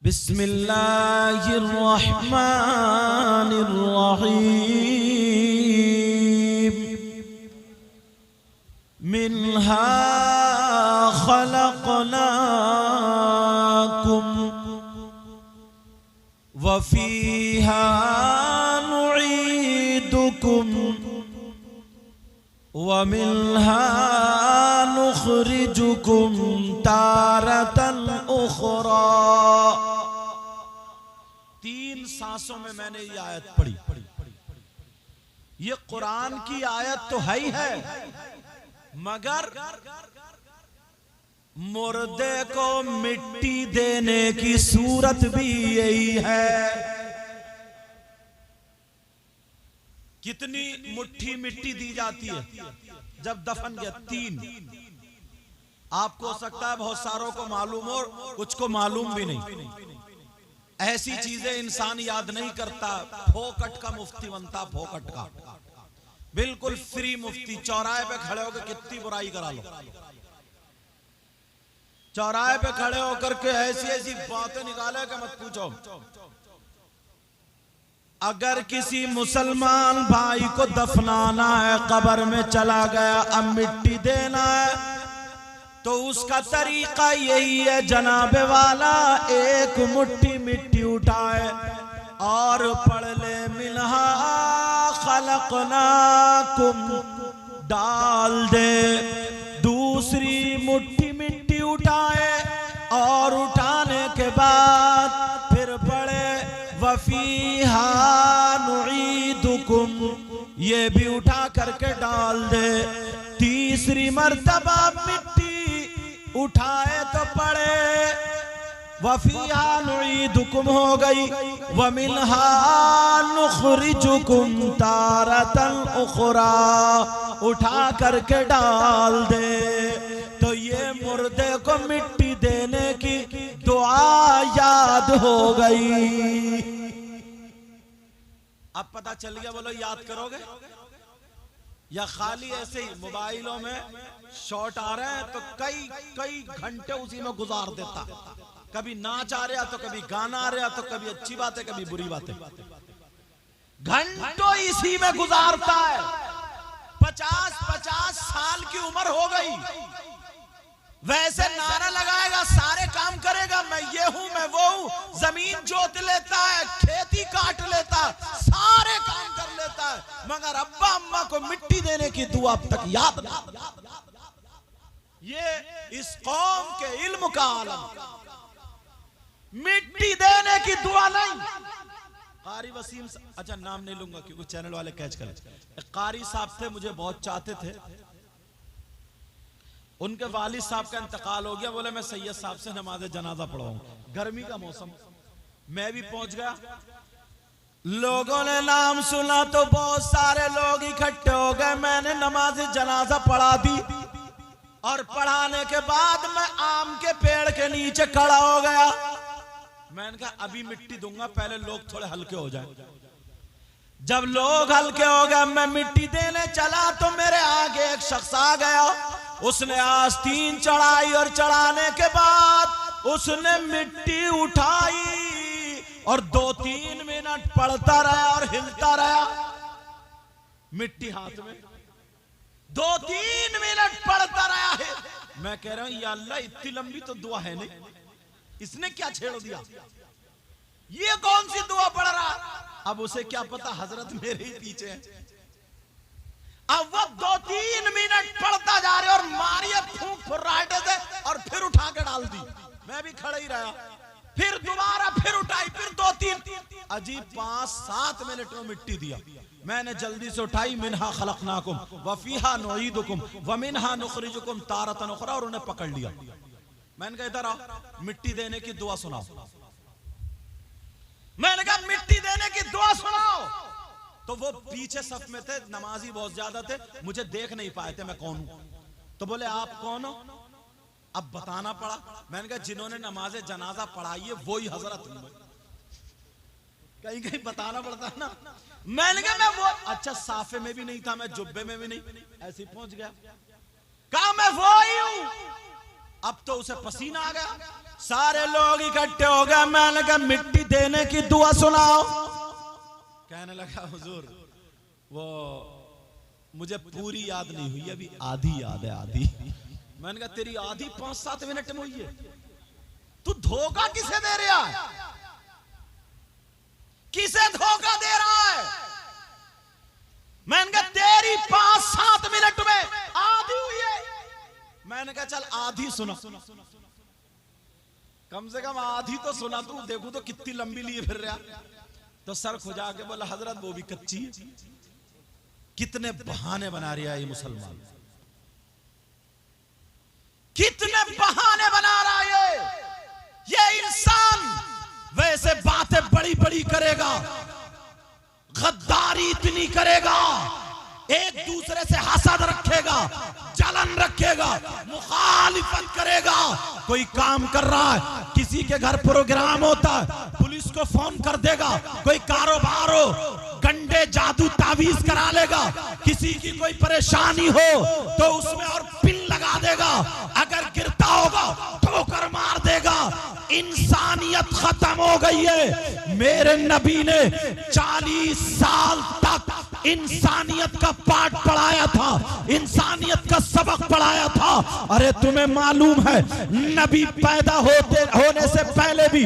बिस्मिल्लाहिर्रहमानिर्रहीम। मिन्हा खलक़नाकुम व फ़ीहा नुईदुकुम व मिन्हा नुख़रिजुकुम तारतन उख़रा। 3 सांसों में मैंने ये आयत पढ़ी। ये कुरान की आयत तो है ही है, मगर मुर्दे को मिट्टी देने की सूरत भी यही है। कितनी मुट्ठी मिट्टी दी जाती है जब दफन गया? 3। आपको हो सकता है बहुत सारों को मालूम हो, कुछ को मालूम भी नहीं। ऐसी चीजें इंसान याद नहीं करता। फोकट का मुफ्ती बनता, फोकट का बिल्कुल फ्री मुफ्ती। चौराहे पे खड़े होकर कितनी बुराई करा लो, चौराहे पे खड़े होकर के ऐसी ऐसी बातें निकाले कि मत पूछो। अगर किसी मुसलमान भाई को दफनाना है, कब्र में चला गया, अब मिट्टी देना है, तो उसका तरीका यही है जनाबे वाला, एक मुट्ठी मिट्टी उठाए और पढ़ ले मिन्हा खलक़नाकुम, डाल दे। दूसरी मुट्ठी मिट्टी उठाए और उठाने के बाद फिर पढ़े व फ़ीहा नुईदुकुम, ये भी उठा करके डाल दे। तीसरी मर्तबा मिट्टी उठाए तो पड़े व फ़ीहा नुईदुकुम हो गई, व मिन्हा नुख़रिजुकुम तारतन उख़रा, उठा करके डाल दे। तो ये मुर्दे को मिट्टी देने की दुआ याद हो गई। अब पता चल गया, बोलो याद करोगे या खाली ऐसे ही मोबाइलों में शॉट आ रहे हैं तो कई घंटे उसी में गुजार देता। कभी नाच आ रहा तो कभी गाना आ रहा तो कभी अच्छी बातें कभी बुरी बातें, घंटों इसी में गुजारता है। 50-50 साल की उम्र हो गई, वैसे नारा लगाएगा, सारे काम करेगा, मैं ये हूं मैं वो हूं, जमीन जोत लेता है, खेती काट लेता है, सारे काम कर लेता है, मगर अब्बा अम्मा को मिट्टी देने की दुआ अब तक याद नहीं। ये इस कौम के इल्म का आलम, मिट्टी देने की दुआ नहीं। कारी वसीम, अच्छा नाम नहीं लूंगा क्योंकि चैनल वाले कैच करें। कारी साहब थे, मुझे बहुत चाहते थे। उनके वालिद साहब का इंतकाल हो गया, बोले मैं सैयद साहब से नमाज जनाजा पढ़वाऊं। गर्मी का मौसम, मैं भी पहुंच गया। लोगों ने नाम सुना तो बहुत सारे लोग इकट्ठे हो गए। मैंने नमाज जनाजा पढ़ा दी और पढ़ाने के बाद मैं आम के पेड़ के नीचे खड़ा हो गया। मैंने कहा अभी मिट्टी दूंगा, पहले लोग थोड़े हल्के हो जाए। जब लोग हल्के हो गए, मैं मिट्टी देने चला तो मेरे आगे एक शख्स आ गया। उसने आस्तीन चढ़ाई और चढ़ाने के बाद उसने मिट्टी उठाई और 2-3 मिनट पढ़ता रहा और हिलता रहा, मिट्टी हाथ में 2-3 मिनट पढ़ता रहा है। मैं कह रहा हूं या अल्लाह, इतनी लंबी तो दुआ है नहीं, इसने क्या छेड़ दिया, ये कौन सी दुआ पढ़ रहा। अब उसे क्या पता हजरत मेरे ही पीछे है। अब वो 2-3 मिनट पढ़ता जा रहे और मारिए फूंक फुर्राटे से और फिर उठा के डाल दी। मैं भी खड़ा ही रहा, फिर दोबारा फिर उठाई, फिर 2-3, अजीब 5-7 मिनट में मिट्टी दिया। मैंने जल्दी से उठाई, मिन्हा खलक़नाकुम व फ़ीहा नुईदुकुम व मिन्हा नुख़रिजुकुम तारतन उख़रा, और उन्हें पकड़ लिया। मैंने कहा इधर आओ, मिट्टी देने की दुआ सुनाओ। मैंने कहा मिट्टी देने की दुआ सुनाओ। तो वो पीछे सफ में थे, नमाजी बहुत ज्यादा थे, मुझे देख नहीं पाए थे मैं कौन हूं। तो बोले आप कौन हो? अब बताना पड़ा। मैंने कहा जिन्होंने नमाज जनाजा पढ़ाई है वही हजरत हूं। कहीं कहीं बताना पड़ता है ना। मैंने कहा मैं वो, अच्छा साफे में भी नहीं था, मैं जुब्बे में भी नहीं, ऐसे पहुंच गया। कहा मैं वो ही हूं। अब तो उसे पसीना आ गया, सारे लोग इकट्ठे हो गए। मैंने कहा मिट्टी देने की दुआ सुनाओ। कहने लगा हुजूर वो मुझे पूरी याद नहीं हुई, अभी आधी याद है, आधी। मैंने कहा तेरी आधी 5-7 मिनट में हुई है, तू धोखा किसे दे रहा है, किसे धोखा दे रहा है? मैंने कहा तेरी 5-7 मिनट में आधी हुई है। मैंने कहा चल आधी सुना, कम से कम आधी तो सुना तू, देखू तो कितनी लंबी लिए फिर रहा। तो सर खुजा के बोला हजरत वो भी कच्ची है। कितने बहाने बना रहा है ये मुसलमान, कितने बहाने बना रहा है ये इंसान। वैसे बातें बड़ी बड़ी करेगा, गद्दारी इतनी करेगा, एक दूसरे से हसद रखेगा, जलन रखेगा, मुखालिफत करेगा। कोई काम कर रहा है, किसी के घर प्रोग्राम होता है, पुलिस को फोन कर देगा। कोई कारोबार हो, गंडे जादू तावीज करा लेगा। किसी की कोई परेशानी हो तो उसमें और पिन लगा देगा। अगर गिरता होगा ठोकर मार देगा। इंसानियत खत्म हो गई है। मेरे नबी ने 40 साल तक इंसानियत का पाठ पढ़ाया था, इंसानियत का सबक पढ़ाया था। अरे तुम्हें मालूम है नबी पैदा होने से पहले भी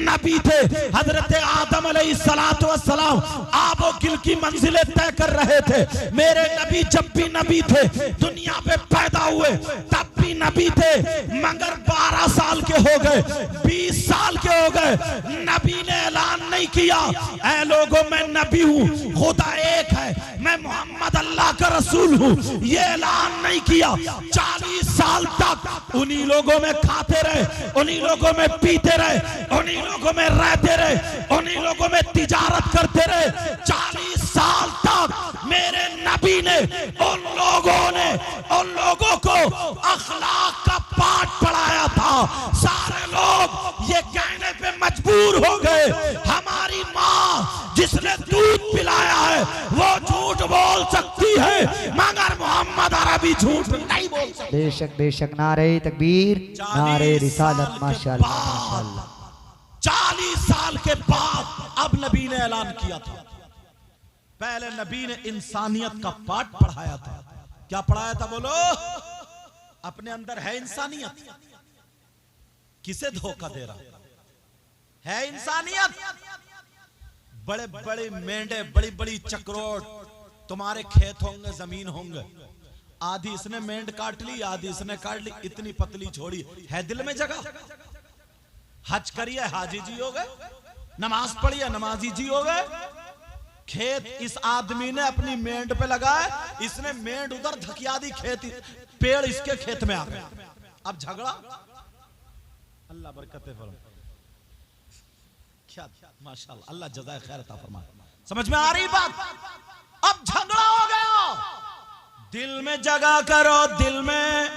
नबी थे। हजरत आदम अलैहिस्सलातु वस्सलाम आबो गिल की मंजिलें तय कर रहे थे। मेरे नबी जब भी नबी थे, दुनिया पे पैदा हुए तब भी नबी थे, मगर 12 साल के हो गए, 20 साल के हो गए, नबी ने ऐलान नहीं किया ऐ लोगों मैं नबी हूं, खुदा एक है, मैं मोहम्मद अल्लाह का रसूल हूं। ये ऐलान नहीं किया। 40 साल तक उन्हीं लोगों में खाते रहे, उन्हीं लोगों में पीते रहे, उन्हीं लोगों में रहते रहे, उन्हीं लोगों में तिजारत करते रहे। 40 साल तक मेरे नबी ने उन लोगों को अखलाक का पाठ पढ़ाया था। सारे लोग ये कहने पे मजबूर हो गए हमारी माँ जिसने दूध पिलाया है वो झूठ बोल सकती है, मगर मोहम्मद अरबी झूठ नहीं बोल सकते। बेशक बेशक। नारे तकबीर, नारे रिसालत। माशाअल्लाह माशाअल्लाह। 40 साल के बाद अब नबी ने ऐलान किया था। पहले नबी ने इंसानियत का पाठ पढ़ाया था। क्या पढ़ाया था बोलो? अपने अंदर है इंसानियत, किसे धोखा दे रहा है इंसानियत? बड़े बड़े मेंढे, बड़ी बड़ी चक्रोट, तुम्हारे खेत होंगे, जमीन होंगे, आधी इसने मेंढ काट ली, आधी इसने काट ली, इतनी पतली छोड़ी है दिल में जगह। हज करिए हाजी जी हो गए, नमाज पढ़िए नमाजी जी हो गए। खेत इस आदमी ने अपनी मेंढ पे लगाया, इसने मेंढ उधर धकिया दी, खेत पेड़ इसके खेत में आ गया। अब झगड़ा, अल्लाह बरकत फरमाए। क्या माशाअल्लाह, अल्लाह जज़ाए खैर अता फरमाए। समझ में आ रही बात? अब झगड़ा हो गया। दिल में जगह करो, दिल में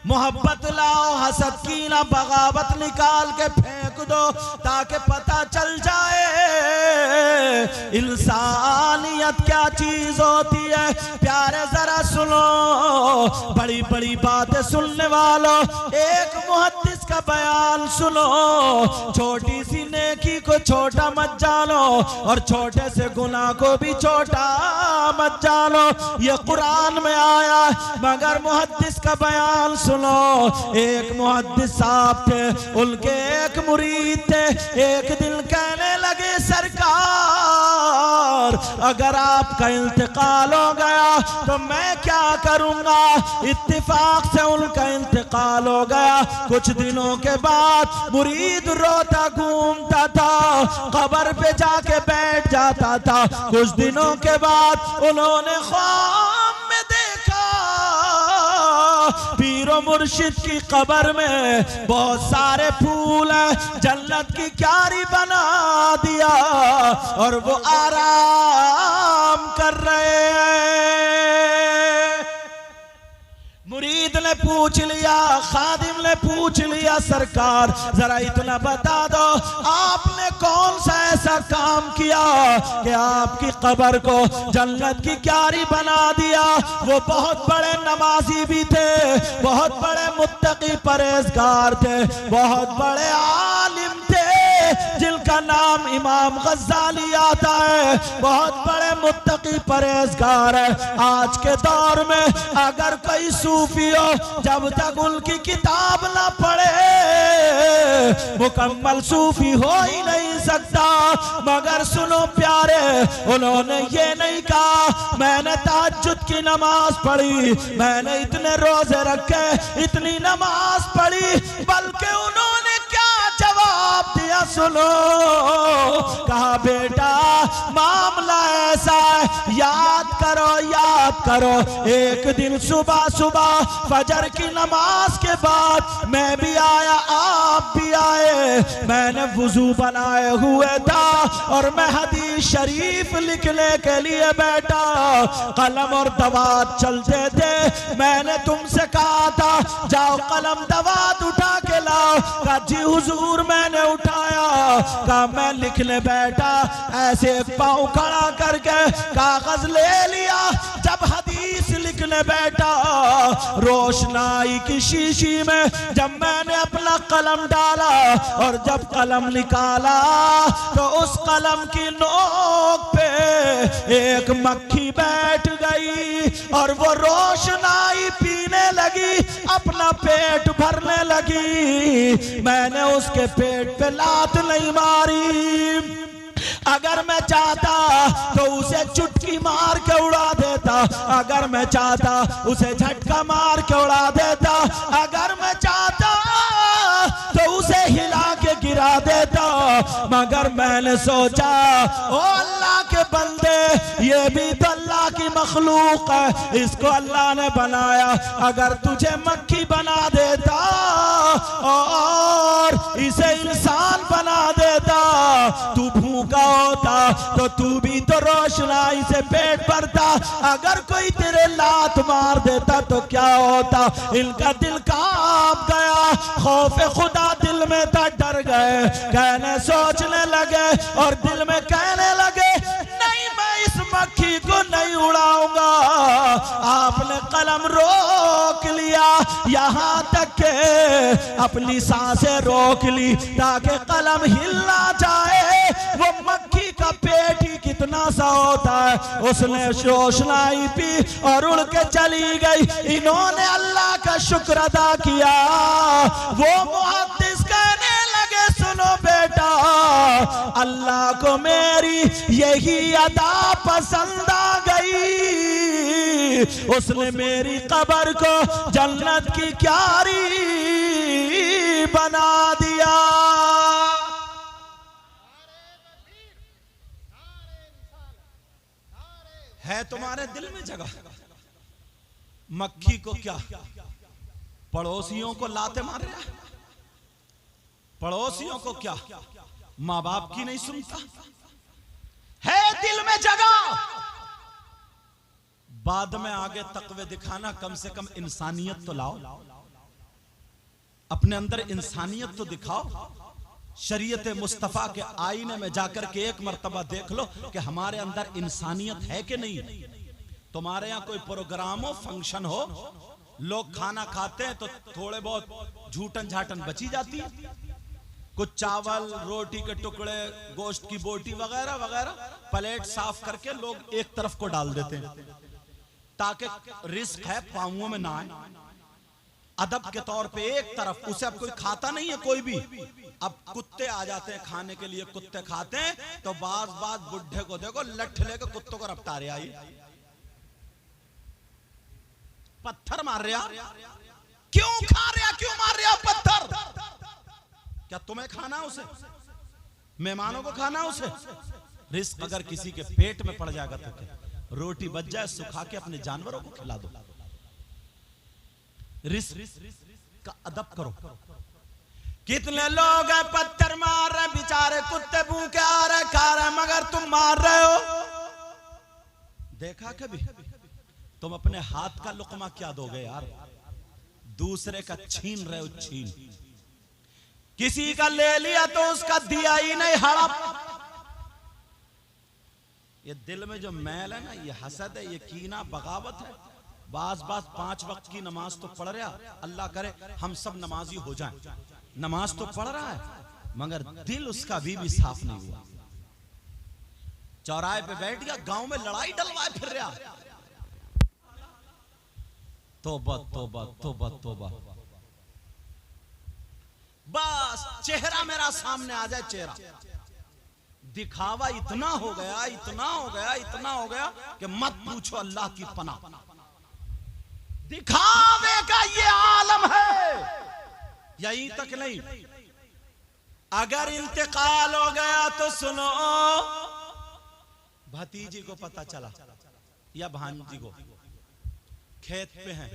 मोहब्बत लाओ, हसद की ना बगावत निकाल के फेंक दो ताकि पता चल जाए इंसानियत क्या चीज होती है। प्यारे जरा सुनो, बड़ी बड़ी बातें सुनने वालों, एक मुहद्दिस का बयान सुनो। छोटी सी नेकी को छोटा मत जानो और छोटे से गुनाह को भी छोटा मत जानो। ये कुरान में आया, मगर मुहद्दिस का बयान सुनो। एक मुहद्दिस साहब थे, उनके एक मुरीद थे। एक दिन कहने लगे सरकार अगर आपका इंतकाल हो गया तो मैं क्या करूंगा? इत्तिफाक से उनका इंतकाल हो गया। कुछ दिनों के बाद मुरीद रोता घूमता था, कब्र पे जाके बैठ जाता था। कुछ दिनों के बाद उन्होंने ख्वाब में देखा पीरो मुर्शिद की कब्र में बहुत सारे फूल हैं, जन्नत की क्यारी बना दिया और वो आराम कर रहे हैं। मुरीद ने पूछ लिया, खादिम ने पूछ लिया, सरकार जरा इतना बता दो आपने कौन सा ऐसा काम किया कि आपकी कब्र को जन्नत की क्यारी बना दिया। वो बहुत बड़े नमाजी भी थे, बहुत बड़े मुत्तकी परहेजगार थे, बहुत बड़े आलिम थे जिनका नाम इमाम गज़ाली आता है, बहुत बड़े मुत्तकी परहेजगार है। आज के दौर में अगर कोई सूफी हो, जब तक उनकी किताब ना पढ़े मुकम्मल सूफी हो ही नहीं सकता। मगर सुनो प्यारे, उन्होंने ये नहीं कहा मैंने तहज्जुद की नमाज पढ़ी, मैंने इतने रोजे रखे, इतनी नमाज पढ़ी, बल्कि उन्होंने क्या जवाब दिया सुनो। कहा बेटा मामला ऐसा है, याद करो एक दिन सुबह सुबह फजर की नमाज के बाद मैं भी आया, आप भी आए, मैंने वुजू बनाए हुए था और मैं हदीस शरीफ लिखने के लिए बैठा, कलम और दवात चलते थे, मैंने तुमसे कहा था जाओ कलम दवात उठा के लाओ। कहा जी हुजूर मैंने उठाया, कहा मैं लिखने बैठा, ऐसे पांव खड़ा करके कागज ले लिया। जब हदीस लिखने बैठा, रोशनाई की शीशी में जब मैंने अपना कलम डाला और जब कलम निकाला तो उस कलम की नोक पे एक मक्खी बैठ गई और वो रोशनाई पीने लगी, अपना पेट भरने लगी। मैंने उसके पेट पे लात नहीं मारी, अगर मैं चाहता तो उसे चुटकी मार के उड़ा देता, अगर मैं चाहता उसे झटका मार के उड़ा देता, अगर मैं चाहता तो उसे हिला के गिरा देता। मगर मैंने सोचा ओ अल्लाह के बंदे, ये भी तो अल्लाह की मखलूक है, इसको अल्लाह ने बनाया, अगर तुझे मक्खी बना देता और इसे इंसान बना देता, तू भूखा होता तो तू भी तो रोशनाई से पेट भरता, अगर कोई तेरे लात मार देता तो क्या होता। इनका दिल कांप गया, खौफे खुदा दिल में था, डर गए, कहने सोचने लगे और दिल में कहने लगे नहीं मैं इस मक्खी को नहीं उड़ाऊंगा। आपने कलम रोक लिया, यहाँ तक के अपनी सांसें रोक ली ताकि कलम हिल ना जाए। वो मक्खी का पेट ही कितना सा होता है, उसने रोशनाई पी और उड़ के चली गई। इन्होंने अल्लाह का शुक्र अदा किया। वो मुहद्दिस कहने लगे सुनो बेटा, अल्लाह को मेरी यही अदा पसंद आ गई, उसने मेरी कब्र को जन्नत की क्यारी बना दिया। है तुम्हारे दिल में जगह, मक्खी को क्या पड़ोसियों को लाते मार रहा है, पड़ोसियों को क्या माँ बाप की नहीं सुनता है, दिल में जगह। बाद में आगे तकवे दिखाना, कम से कम इंसानियत तो लाओ, अपने अंदर इंसानियत तो दिखाओ। शरीयत मुस्तफा के आईने में जाकर के एक मर्तबा देख लो कि हमारे अंदर इंसानियत है कि नहीं। तुम्हारे यहाँ कोई प्रोग्राम हो, फंक्शन हो, लोग खाना खाते हैं तो थोड़े बहुत झूठन झाटन बची जाती है, कुछ चावल रोटी के टुकड़े, गोश्त की बोटी वगैरह वगैरह, प्लेट साफ करके लोग एक तरफ को डाल देते हैं ताकि रिस्क है पांवों में ना आए। अदब के तौर पे एक तरफ, उसे अब कोई खाता नहीं है कोई भी। अब कुत्ते आ जाते हैं खाने के लिए, कुत्ते खाते हैं तो बाज बुढ़े को देखो लठ लेकर कुत्तों को रफ्ता रहे आई, पत्थर मार रहा, क्यों खा रहा, क्यों मार रहा पत्थर? क्या तुम्हें खाना उसे, मेहमानों को खाना उसे? रिस्क अगर किसी के पेट में पड़ जाएगा तो क्या, रोटी बच जाए सुखा के अपने जानवरों को खिला दो। रिस्क का अदब करो। कितने लोग हैं पत्थर मार रहे, बेचारे कुत्ते भूखे आ रहे, खा रहे, मगर तुम मार रहे हो। देखा कभी? तुम अपने हाथ का लुकमा क्या दोगे यार, दूसरे का छीन रहे हो, छीन। किसी का ले लिया तो उसका दिया ही नहीं, हड़प। ये दिल में जो मैल है ना, ये हसद है, ये कीना बगावत है। बास 5 वक्त की नमाज तो पढ़ रहा, अल्लाह करे हम सब नमाजी हो जाएं। नमाज तो पढ़ रहा है मगर दिल उसका भी साफ नहीं हुआ। चौराहे पे बैठ गया, गांव में लड़ाई डलवाए फिर रहा। तौबा तौबा तौबा तौबा। बस चेहरा मेरा सामने आ जाए, चेहरा दिखावा इतना हो गया, इतना हो गया, इतना हो गया कि मत पूछो अल्लाह की पनाह। दिखावे का ये आलम है। यहीं तक नहीं, अगर इंतकाल हो गया तो सुनो, भतीजी को पता चला या भांजी को, खेत पे हैं,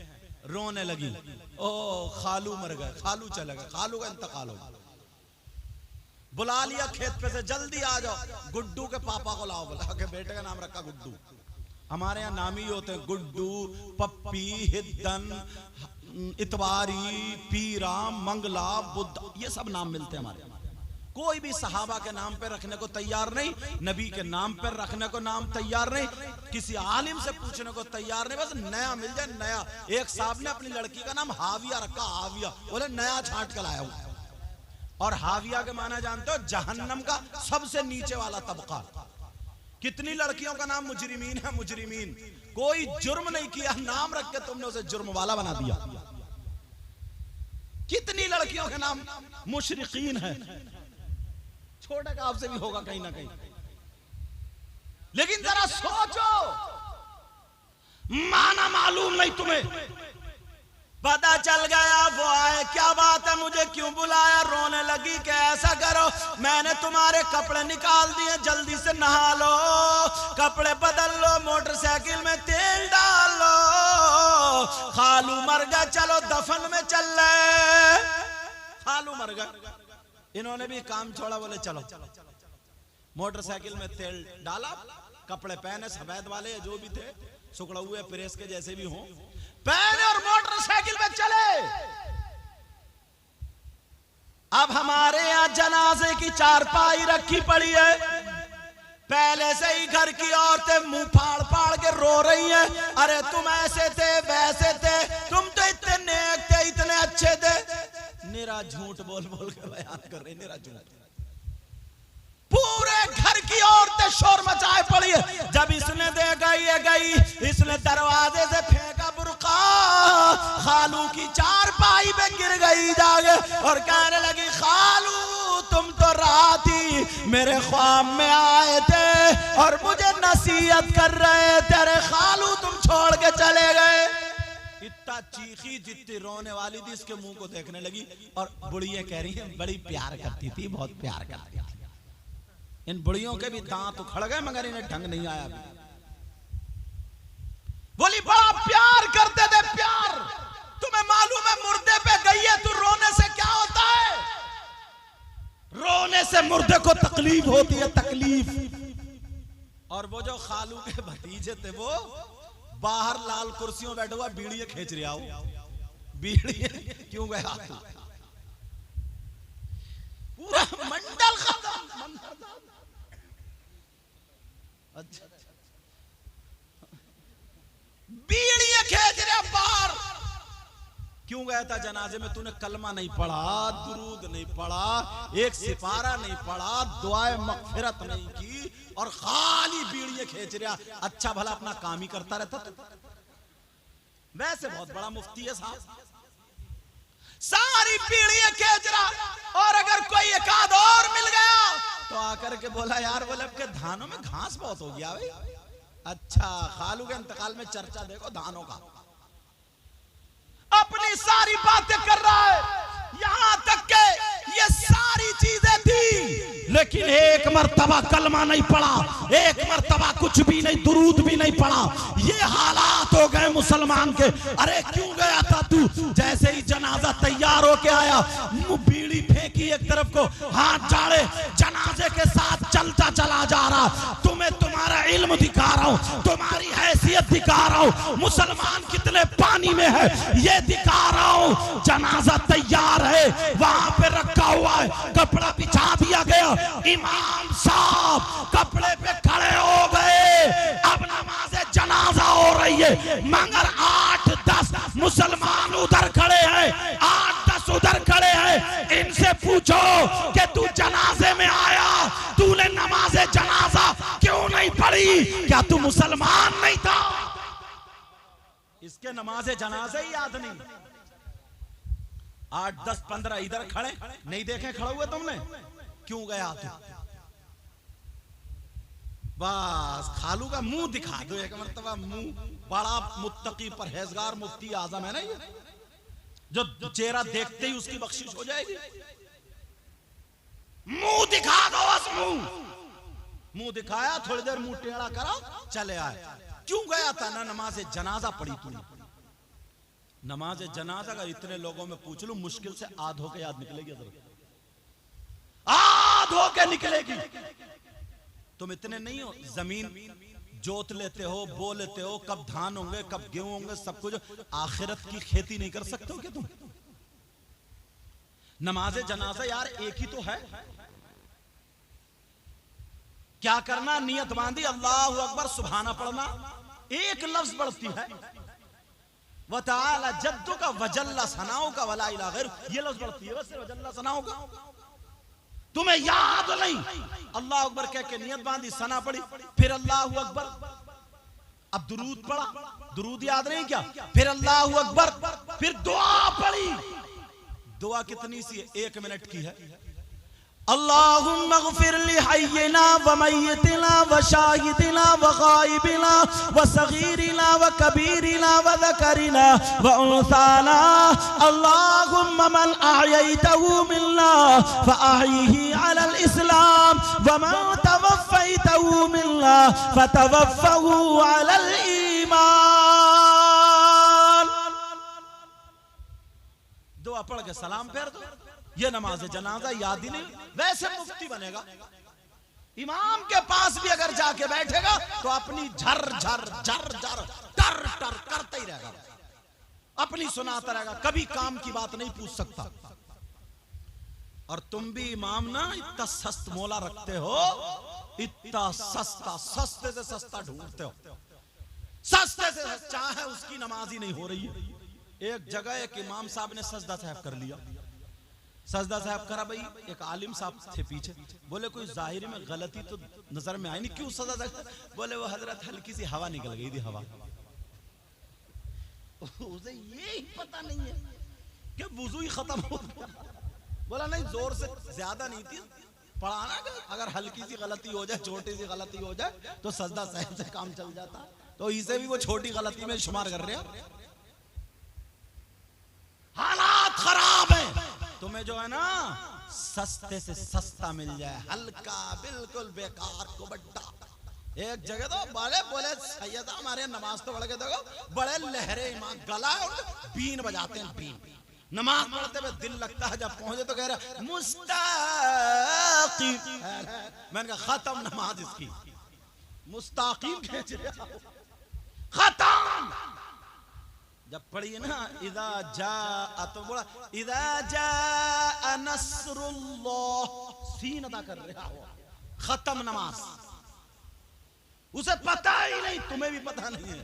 रोने लगी, ओ खालू मर गए, खालू चले गए, खालू का इंतकाल हो गया। बुला लिया खेत पे से, जल्दी आ जाओ, गुड्डू के पापा को लाओ। बुला के बेटे का नाम रखा गुड्डू। हमारे यहाँ नाम ही होते हैं गुड्डू, पप्पी, हिद्दन, इतवारी, पीरा, मंगला, बुद्ध, ये सब नाम मिलते हैं हमारे। कोई भी सहाबा के नाम पे रखने को तैयार नहीं, नबी के नाम पर रखने को नाम तैयार नहीं, किसी आलिम से पूछने को तैयार नहीं, बस नया मिल जाए नया। एक साहब ने अपनी लड़की का नाम हाविया रखा, हाविया, बोले नया छांट कर लाया हूं। और हाविया के माना जानते हो, जहन्नम का सबसे नीचे वाला तबका। कितनी लड़कियों का नाम मुजरिमीन है, मुजरिमीन, कोई जुर्म नहीं किया, नाम रख के तुमने उसे जुर्म वाला बना दिया। कितनी लड़कियों के नाम मुशरिकीन है, छोटे का आपसे भी होगा कहीं ना कहीं। लेकिन जरा सोचो, माना मालूम नहीं तुम्हें, पता चल गया वो आए, क्या बात है, मुझे क्यों बुलाया, रोने लगी कि ऐसा करो, मैंने तुम्हारे कपड़े निकाल दिए, जल्दी से नहा लो, कपड़े बदल लो, मोटरसाइकिल में तेल डाल लो, खालू मर गया, चलो दफन में चल रहे। खालू मर गया, इन्होंने भी काम छोड़ा, बोले चलो। मोटरसाइकिल में तेल डाला, कपड़े पहने, सफेद वाले जो भी थे, सुखड़ा हुए प्रेस के जैसे भी हों, पहने और मोटरसाइकिल में चले। अब हमारे यहाँ जनाजे की चारपाई रखी पड़ी है, पहले से ही घर की औरतें मुंह फाड़ फाड़ के रो रही हैं, अरे तुम ऐसे थे वैसे थे, तुम तो इतने नेक थे, इतने अच्छे थे। निरा झूठ बोल बोल के बयान कर रहे, निरा झूठ। पूरे घर की औरतें शोर मचाए पड़ी है। जब इसने देखा ये गई, इसने दरवाजे से फेंका बुर्का, खालू की चारपाई पे गिर गई जाके और कहने लगी, खालू तुम तो रात ही मेरे ख्वाब में आए थे और मुझे नसीहत कर रहे थे, अरे खालू तुम छोड़ के चले गए। इतना चीखी, जितनी रोने वाली थी, इसके मुंह को देखने लगी। और बुढ़िया कह रही है बड़ी प्यार करती थी, बहुत प्यार करती थी। इन बुढ़ियों के भी दांत उखड़ गए मगर इन्हें ढंग नहीं आया अभी। बोली बड़ा प्यार करते थे, प्यार। तुम्हें मालूम है मुर्दे पे गई है, तू रोने से क्या होता है? रोने से मुर्दे को तकलीफ होती है, तकलीफ। और वो जो खालू के भतीजे थे, वो बाहर लाल कुर्सियों बैठे हुआ बीड़ियां खींच रहा हो। बीड़ियां क्यों गया? पूरा मंडल खत्म। अच्छा, बीड़ियां खींच रहा बाहर। क्यों गया था जनाजे में? तूने कलमा नहीं पढ़ा, दुरूद नहीं पढ़ा, एक सिपारा नहीं पढ़ा, दुआए मगफिरत नहीं की और खाली बीड़ियां खींच रहा। अच्छा भला अपना काम ही करता रहता। वैसे बहुत बड़ा मुफ्ती है साहब, सारी बीड़ियां खींच रहा। और अगर कोई एक आध और मिल गया तो आकर के बोला, यार बोले अब के धानों में घास बहुत हो गया भाई। अच्छा, खालू के इंतकाल में चर्चा देखो धानों का। अपनी सारी बातें कर रहा है, यहां तक के ये सारी चीजें थी, लेकिन एक मर्तबा कलमा नहीं पढ़ा, एक मर्तबा कुछ भी नहीं, दुरूद भी नहीं पढ़ा। ये हालात हो गए मुसलमान के। अरे क्यों गया था तू? जैसे ही जनाजा तैयार होके आया, बीड़ी फेंकी एक तरफ को, हाथ झाड़े, जनाजे के साथ चलता चला जा रहा। तुम्हें तुम्हारा इल्म दिखा रहा हूं, तुम्हारी हैसियत दिखा रहा हूं, मुसलमान कितने पानी में है ये दिखा रहा हूं। जनाजा तैयार है, वहां पे रखा हुआ है, कपड़ा बिछा दिया गया। इमाम साहब कपड़े पे खड़े हो गए। मगर 8-10 मुसलमान उधर खड़े हैं, 8-10 उधर खड़े हैं। इनसे पूछो कि तू जनाजे में आया, तूने नमाजे जनाजा क्यों नहीं पढ़ी? क्या तू मुसलमान नहीं था? इसके नमाजे जनाजे ही याद नहीं। 8-10-15 इधर खड़े, नहीं देखे खड़े हुए तुमने? क्यों गया तू? बस खालू का मुंह दिखा दो एक मर्तबा, मुंह। बड़ा मुत्तकी परहेजगार मुफ्ती आजम है ना ये, जो चेहरा देखते ही उसकी बख्शिश हो जाएगी। मुंह दिखा दो बस, मुंह दिखाया, थोड़ी देर मुंह टेढ़ा करा, चले आए। क्यों गया था? ना नमाज जनाजा पढ़ी तूने। नमाज जनाजा का इतने लोगों में पूछ लूं, मुश्किल से आध होके याद निकलेगी, आध होके निकलेगी। तुम इतने नहीं हो, जमीन जोत लेते हो, बो लेते हो, कब धान होंगे कब गेहूं होंगे सब कुछ, आखिरत की खेती नहीं कर सकते हो क्या तुम? नमाज जनाजा यार एक ही तो है। क्या करना? नियत बांधी, अल्लाहु अकबर सुभाना पढ़ना, एक लफ्ज बढ़ती है। व तआला जद्दु का वजल्ला सनाओ का वला इला गैर, ये लफ्ज बढ़ती है बस, वजल्ला सनाओ का। तुम्हें याद नहीं? अल्लाह अकबर कह के नियत बांधी, सना पड़ी, फिर अल्लाहु अकबर, अब दुरूद पढ़ा, दुरूद याद नहीं क्या? फिर अल्लाहु अकबर, फिर दुआ पढ़ी। दुआ कितनी सी है? 1 मिनट की है। अल्लाहुम्मा ग़फ़िर लि हय्यिना व मय्यितिना व शाहिदिना व ग़ाइबिना व सग़ीरिना व कबीरिना व ज़करिना व उन्साना। अल्लाहुम्मा मन अहयैतहु मिन्ना फ़अहयिही अलल इस्लाम व मन तवफ़्फ़ैतहु मिन्ना फ़तवफ़्फ़हु अलल ईमान। दुआ पढ़ के सलाम फेर दो। ये नमाज जनाजा याद ही नहीं। वैसे मुफ्ती बनेगा, इमाम के पास भी अगर जाके बैठेगा तो अपनी झर झर झर झर टर टर करता ही रहेगा, अपनी सुनाता रहेगा, कभी काम की बात नहीं पूछ सकता। और तुम भी इमाम ना इतना सस्त मोला रखते हो, इतना सस्ता, सस्ते से सस्ता ढूंढते हो, सस्ते से सस्ता है, उसकी नमाज ही नहीं हो रही है। एक जगह एक इमाम साहब ने सजदा साहब कर लिया, सजदा साहब करा, भाई एक आलिम साहब थे पीछे, बोले कोई जाहिर में गलती तो नजर में आई नहीं, क्यों सजदा साहब? बोले वो हजरत हल्की सी हवा निकल गई थी, हवा। उसे ये पता नहीं है कि वुजू ही खत्म हो गया। बोला नहीं, जोर से ज्यादा नहीं थी, पढ़ाना कि अगर हल्की सी गलती हो जाए, छोटी सी गलती हो जाए तो सजदा साहब से काम चल जाता। तो इसे भी वो छोटी गलती में शुमार कर रहे हैं। हालात खराब है। तुम्हें जो है ना सस्ते से सस्ता मिल जाए, हल्का बिल्कुल बेकार को बड्डा। एक जगह तो बोले सैयद हमारे नमाज तो पढ़ के देखो, बड़े लहरे इमाम, गला बीन बजाते हैं, बीन। नमाज पढ़ते हुए दिल लगता है, जब पहुंचे तो कह रहा मुस्ताकीम। मैंने कहा खत्म नमाज इसकी, मुस्ताकीम खत्म। जब पढ़िए ना इदा जा, तो बोला इदा जा नस्रुल्लाह, सीन अदा कर रहा हो, खत्म नमाज। उसे पता ही नहीं, तुम्हें भी पता नहीं है।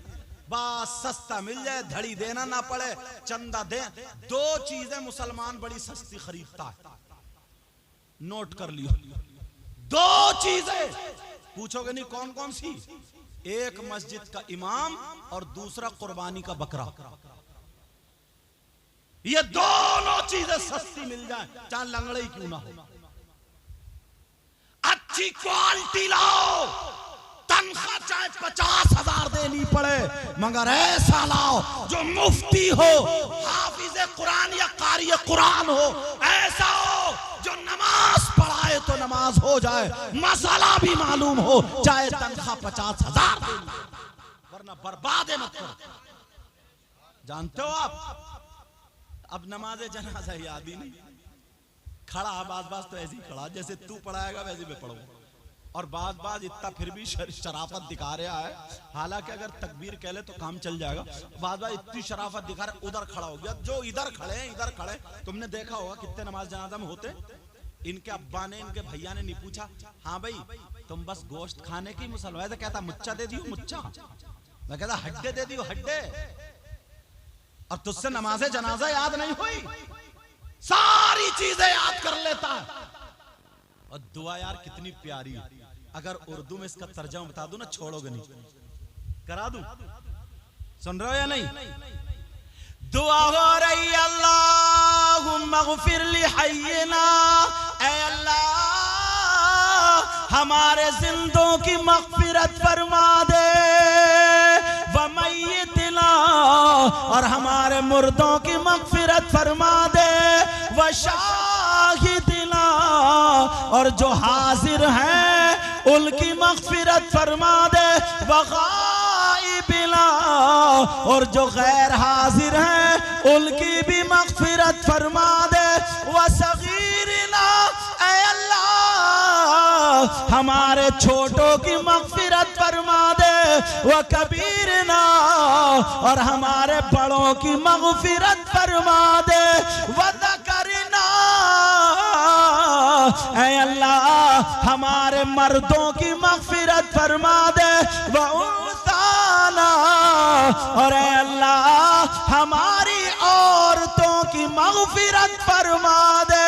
बस सस्ता मिल जाए, धड़ी देना ना पड़े, चंदा दे। 2 चीजें मुसलमान बड़ी सस्ती खरीदता है, नोट कर लियो। 2 चीजें पूछोगे नहीं कौन कौन सी? एक मस्जिद का इमाम और दूसरा कुर्बानी का बकरा। ये दोनों चीजें सस्ती मिल जाए, चाहे लंगड़े ही क्यों ना हो। अच्छी क्वालिटी लाओ, तनख्वाह चाहे 50,000 देनी पड़े, मगर ऐसा लाओ जो मुफ्ती हो, हाफिज कुरान या कारी कुरान हो, ऐसा हो जो नमाज पढ़ाए तो नमाज हो जाए, मसाला भी मालूम हो, चाहे तनख्वाह 50,000 देनी, वरना बर्बाद मत करो। जानते हो आप, अब नमाज जनाजा याद ही नहीं। खड़ा बाज तो ऐसे ही खड़ा, जैसे तू पढ़ाएगा वैसे मैं पढ़ूंगा। और बाज इतना फिर भी शराफत दिखा रहा है, हालांकि अगर तकबीर कह ले तो काम चल जाएगा। बाज इतनी शराफत दिखा रहा, उधर खड़ा हो गया। जो इधर खड़े हैं, इधर खड़े, तुमने देखा होगा कितने नमाज जनाजा में होते। इनके अब्बा ने, इनके भैया ने नहीं पूछा, हाँ भाई तुम बस गोश्त खाने की मुसलमान, कहता मुच्चा दे दियो, मुच्चा मैं कहता हड्डे दे दी हड्डे, और तुझसे नमाज़े जनाजा याद नहीं हुई, सारी चीजें याद कर लेता है। और दुआ यार कितनी प्यारी है, अगर उर्दू में इसका तर्जुमा बता दूं ना छोड़ोगे नहीं, करा दूं, सुन रहे हो या नहीं? दुआ हो रही अल्लाहुम्मा ग़फ़िर ली हय्यिना, ऐ अल्लाह हमारे जिंदों की मग़फ़िरत फरमा दे, व मय्यितना और हमारे मुर्दों की मग़फ़िरत फरमा दे, व शाहिदिना और जो हाजिर हैं उनकी मग़फ़िरत फरमा दे, व गाइबिना और जो गैर हाजिर हैं उनकी भी मग़फ़िरत फरमा दे, व सगीरिना ऐ अल्लाह हमारे छोटों की मग़फ़िरत फरमा दे, व कबीरना और हमारे बड़ों की मग़फ़िरत फरमा दे, व ज़करना ऐ अल्लाह हमारे मर्दों की मग़फ़िरत फरमा दे, व उन्साना और ऐ अल्लाह हमारी औरतों की मग़फ़िरत फरमा दे।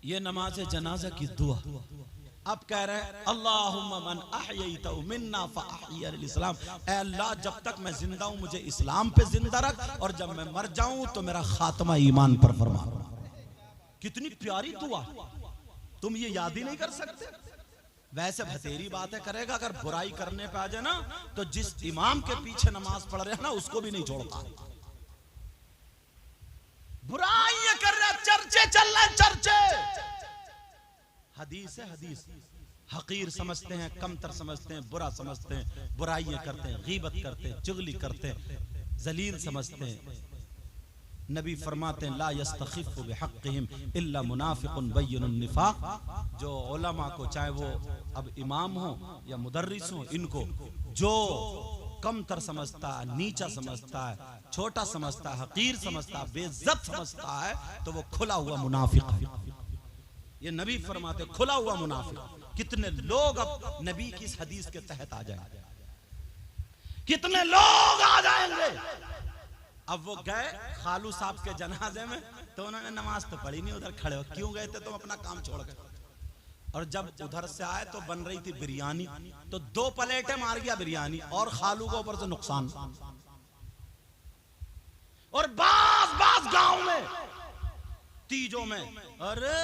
ये नमाज जनाजा की दुआ। अब कह रहे हैं अल्लाहुम्मा मन अहयैतहु मिन्ना फअहयि अल इस्लाम, ऐ अल्लाह जब तक मैं जिंदा हूं मुझे इस्लाम पे जिंदा रख, और जब मैं मर जाऊं तो मेरा खात्मा ईमान पर फरमा। कितनी प्यारी दुआ, तुम ये याद ही नहीं कर सकते। वैसे भतेरी बातें करेगा, अगर बुराई करने पे आ जाए ना तो जिस इमाम के पीछे नमाज पढ़ रहे हैं ना उसको भी नहीं छोड़ता। बुराई ये कर रहे, चर्चे चल रहे, चर्चे। हदीस है हदीस, हकीर समझते हैं, कमतर समझते हैं, बुरा समझते हैं, बुराइयां करते हैं, गीबत करते हैं, चुगली करते हैं, जलील समझते हैं। नबी फरमाते हैं ला यस्तखिफ़ु बिहक़्क़िहिम इल्ला मुनाफ़िक़ुन बय्यिनुन निफ़ाक़। जो उलमा को, चाहे वो अब इमाम हो या मुदर्रिस हो, इनको जो कमतर समझता है, नीचा समझता है, छोटा समझता है, हकीर समझता है, बेइज्जत समझता है, तो वो खुला हुआ मुनाफिक है। ये नबी फरमाते खुला हुआ मुनाफिक। कितने लोग अब नबी की इस हदीस के तहत आ जाएंगे, कितने लोग आ जाएंगे। अब वो गए खालू साहब के जनाजे में, तो उन्होंने नमाज तो पढ़ी नहीं, उधर खड़े हो। क्यों गए थे तुम? अपना काम छोड़ गए। और जब उधर से आए तो बन रही थी बिरयानी, तो 2 प्लेटें मार गया बिरयानी, और खालू को ऊपर से नुकसान। और बास गांव में तीजों में अरे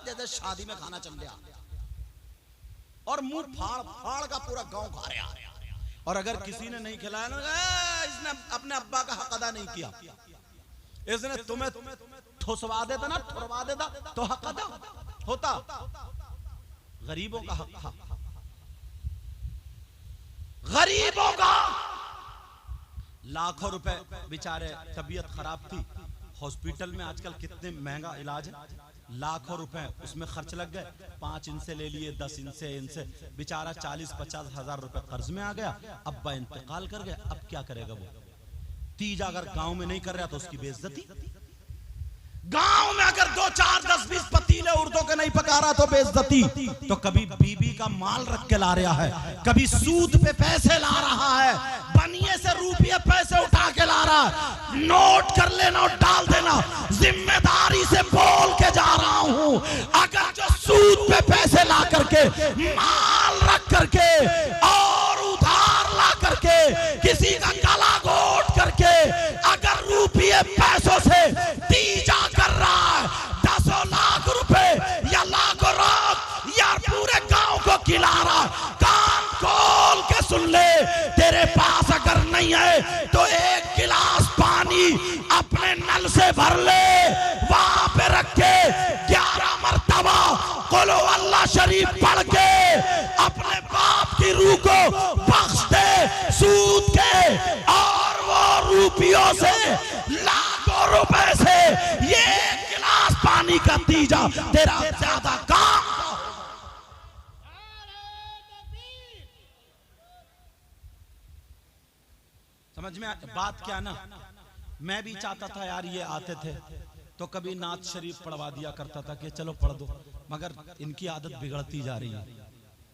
जैसे शादी में खाना चल गया, और मुंह फाड़ का पूरा गांव खा रहा। और अगर किसी ने नहीं खिलाया ना, इसने अपने अब्बा का हक अदा नहीं किया, इसने तुम्हें ठुसवा देता ना, ठुरवा देता तो हक अदा होता। गरीबों का हक था, गरीबों का। लाखों रुपए बेचारे, तबीयत खराब थी, हॉस्पिटल में आजकल कितने महंगा इलाज है, लाखों रुपए उसमें खर्च लग गए। 5 इनसे ले लिए, 10 इनसे बेचारा 40-50 हजार रुपए कर्ज में आ गया। अब्बा इंतकाल कर गए, अब क्या करेगा वो? तीज अगर गांव में नहीं कर रहा तो उसकी बेइज्जती। गांव में अगर 2, 4, 10, 20 पतीले उर्दों के नहीं पका रहा तो बेइज्जती। तो कभी बीबी का माल रख के ला रहा है, कभी सूद पे पैसे ला रहा है, बनिए से रुपये पैसे उठा के ला रहा है। नोट कर लेना और डाल देना, जिम्मेदारी से बोल के जा रहा हूं। अगर जो सूद पे पैसे ला करके, माल रख करके और उधार ला करके, किसी का गला घोट करके, अगर रुपये पैसों से तीजा कर रहा है, 10 लाख रुपए या लाखों रात यार पूरे गांव को खिला रहा, कान खोल के सुन ले। तेरे पास अगर नहीं है तो 1 गिलास पानी अपने नल से भर ले, वहां पे रख के 11 मर्तबा कुल अल्लाह शरीफ पढ़ के अपने बाप की रूह को बख्श दे सूद के। और वो रुपयों से, लाखों रुपए से ये 1 गिलास पानी का तीजा तेरा ज्यादा काम। समझ में बात क्या ना? मैं भी चाहता था यार ये आते थे तो कभी नात शरीफ पढ़वा दिया करता था कि चलो पढ़ दो, मगर इनकी आदत बिगड़ती जा रही है,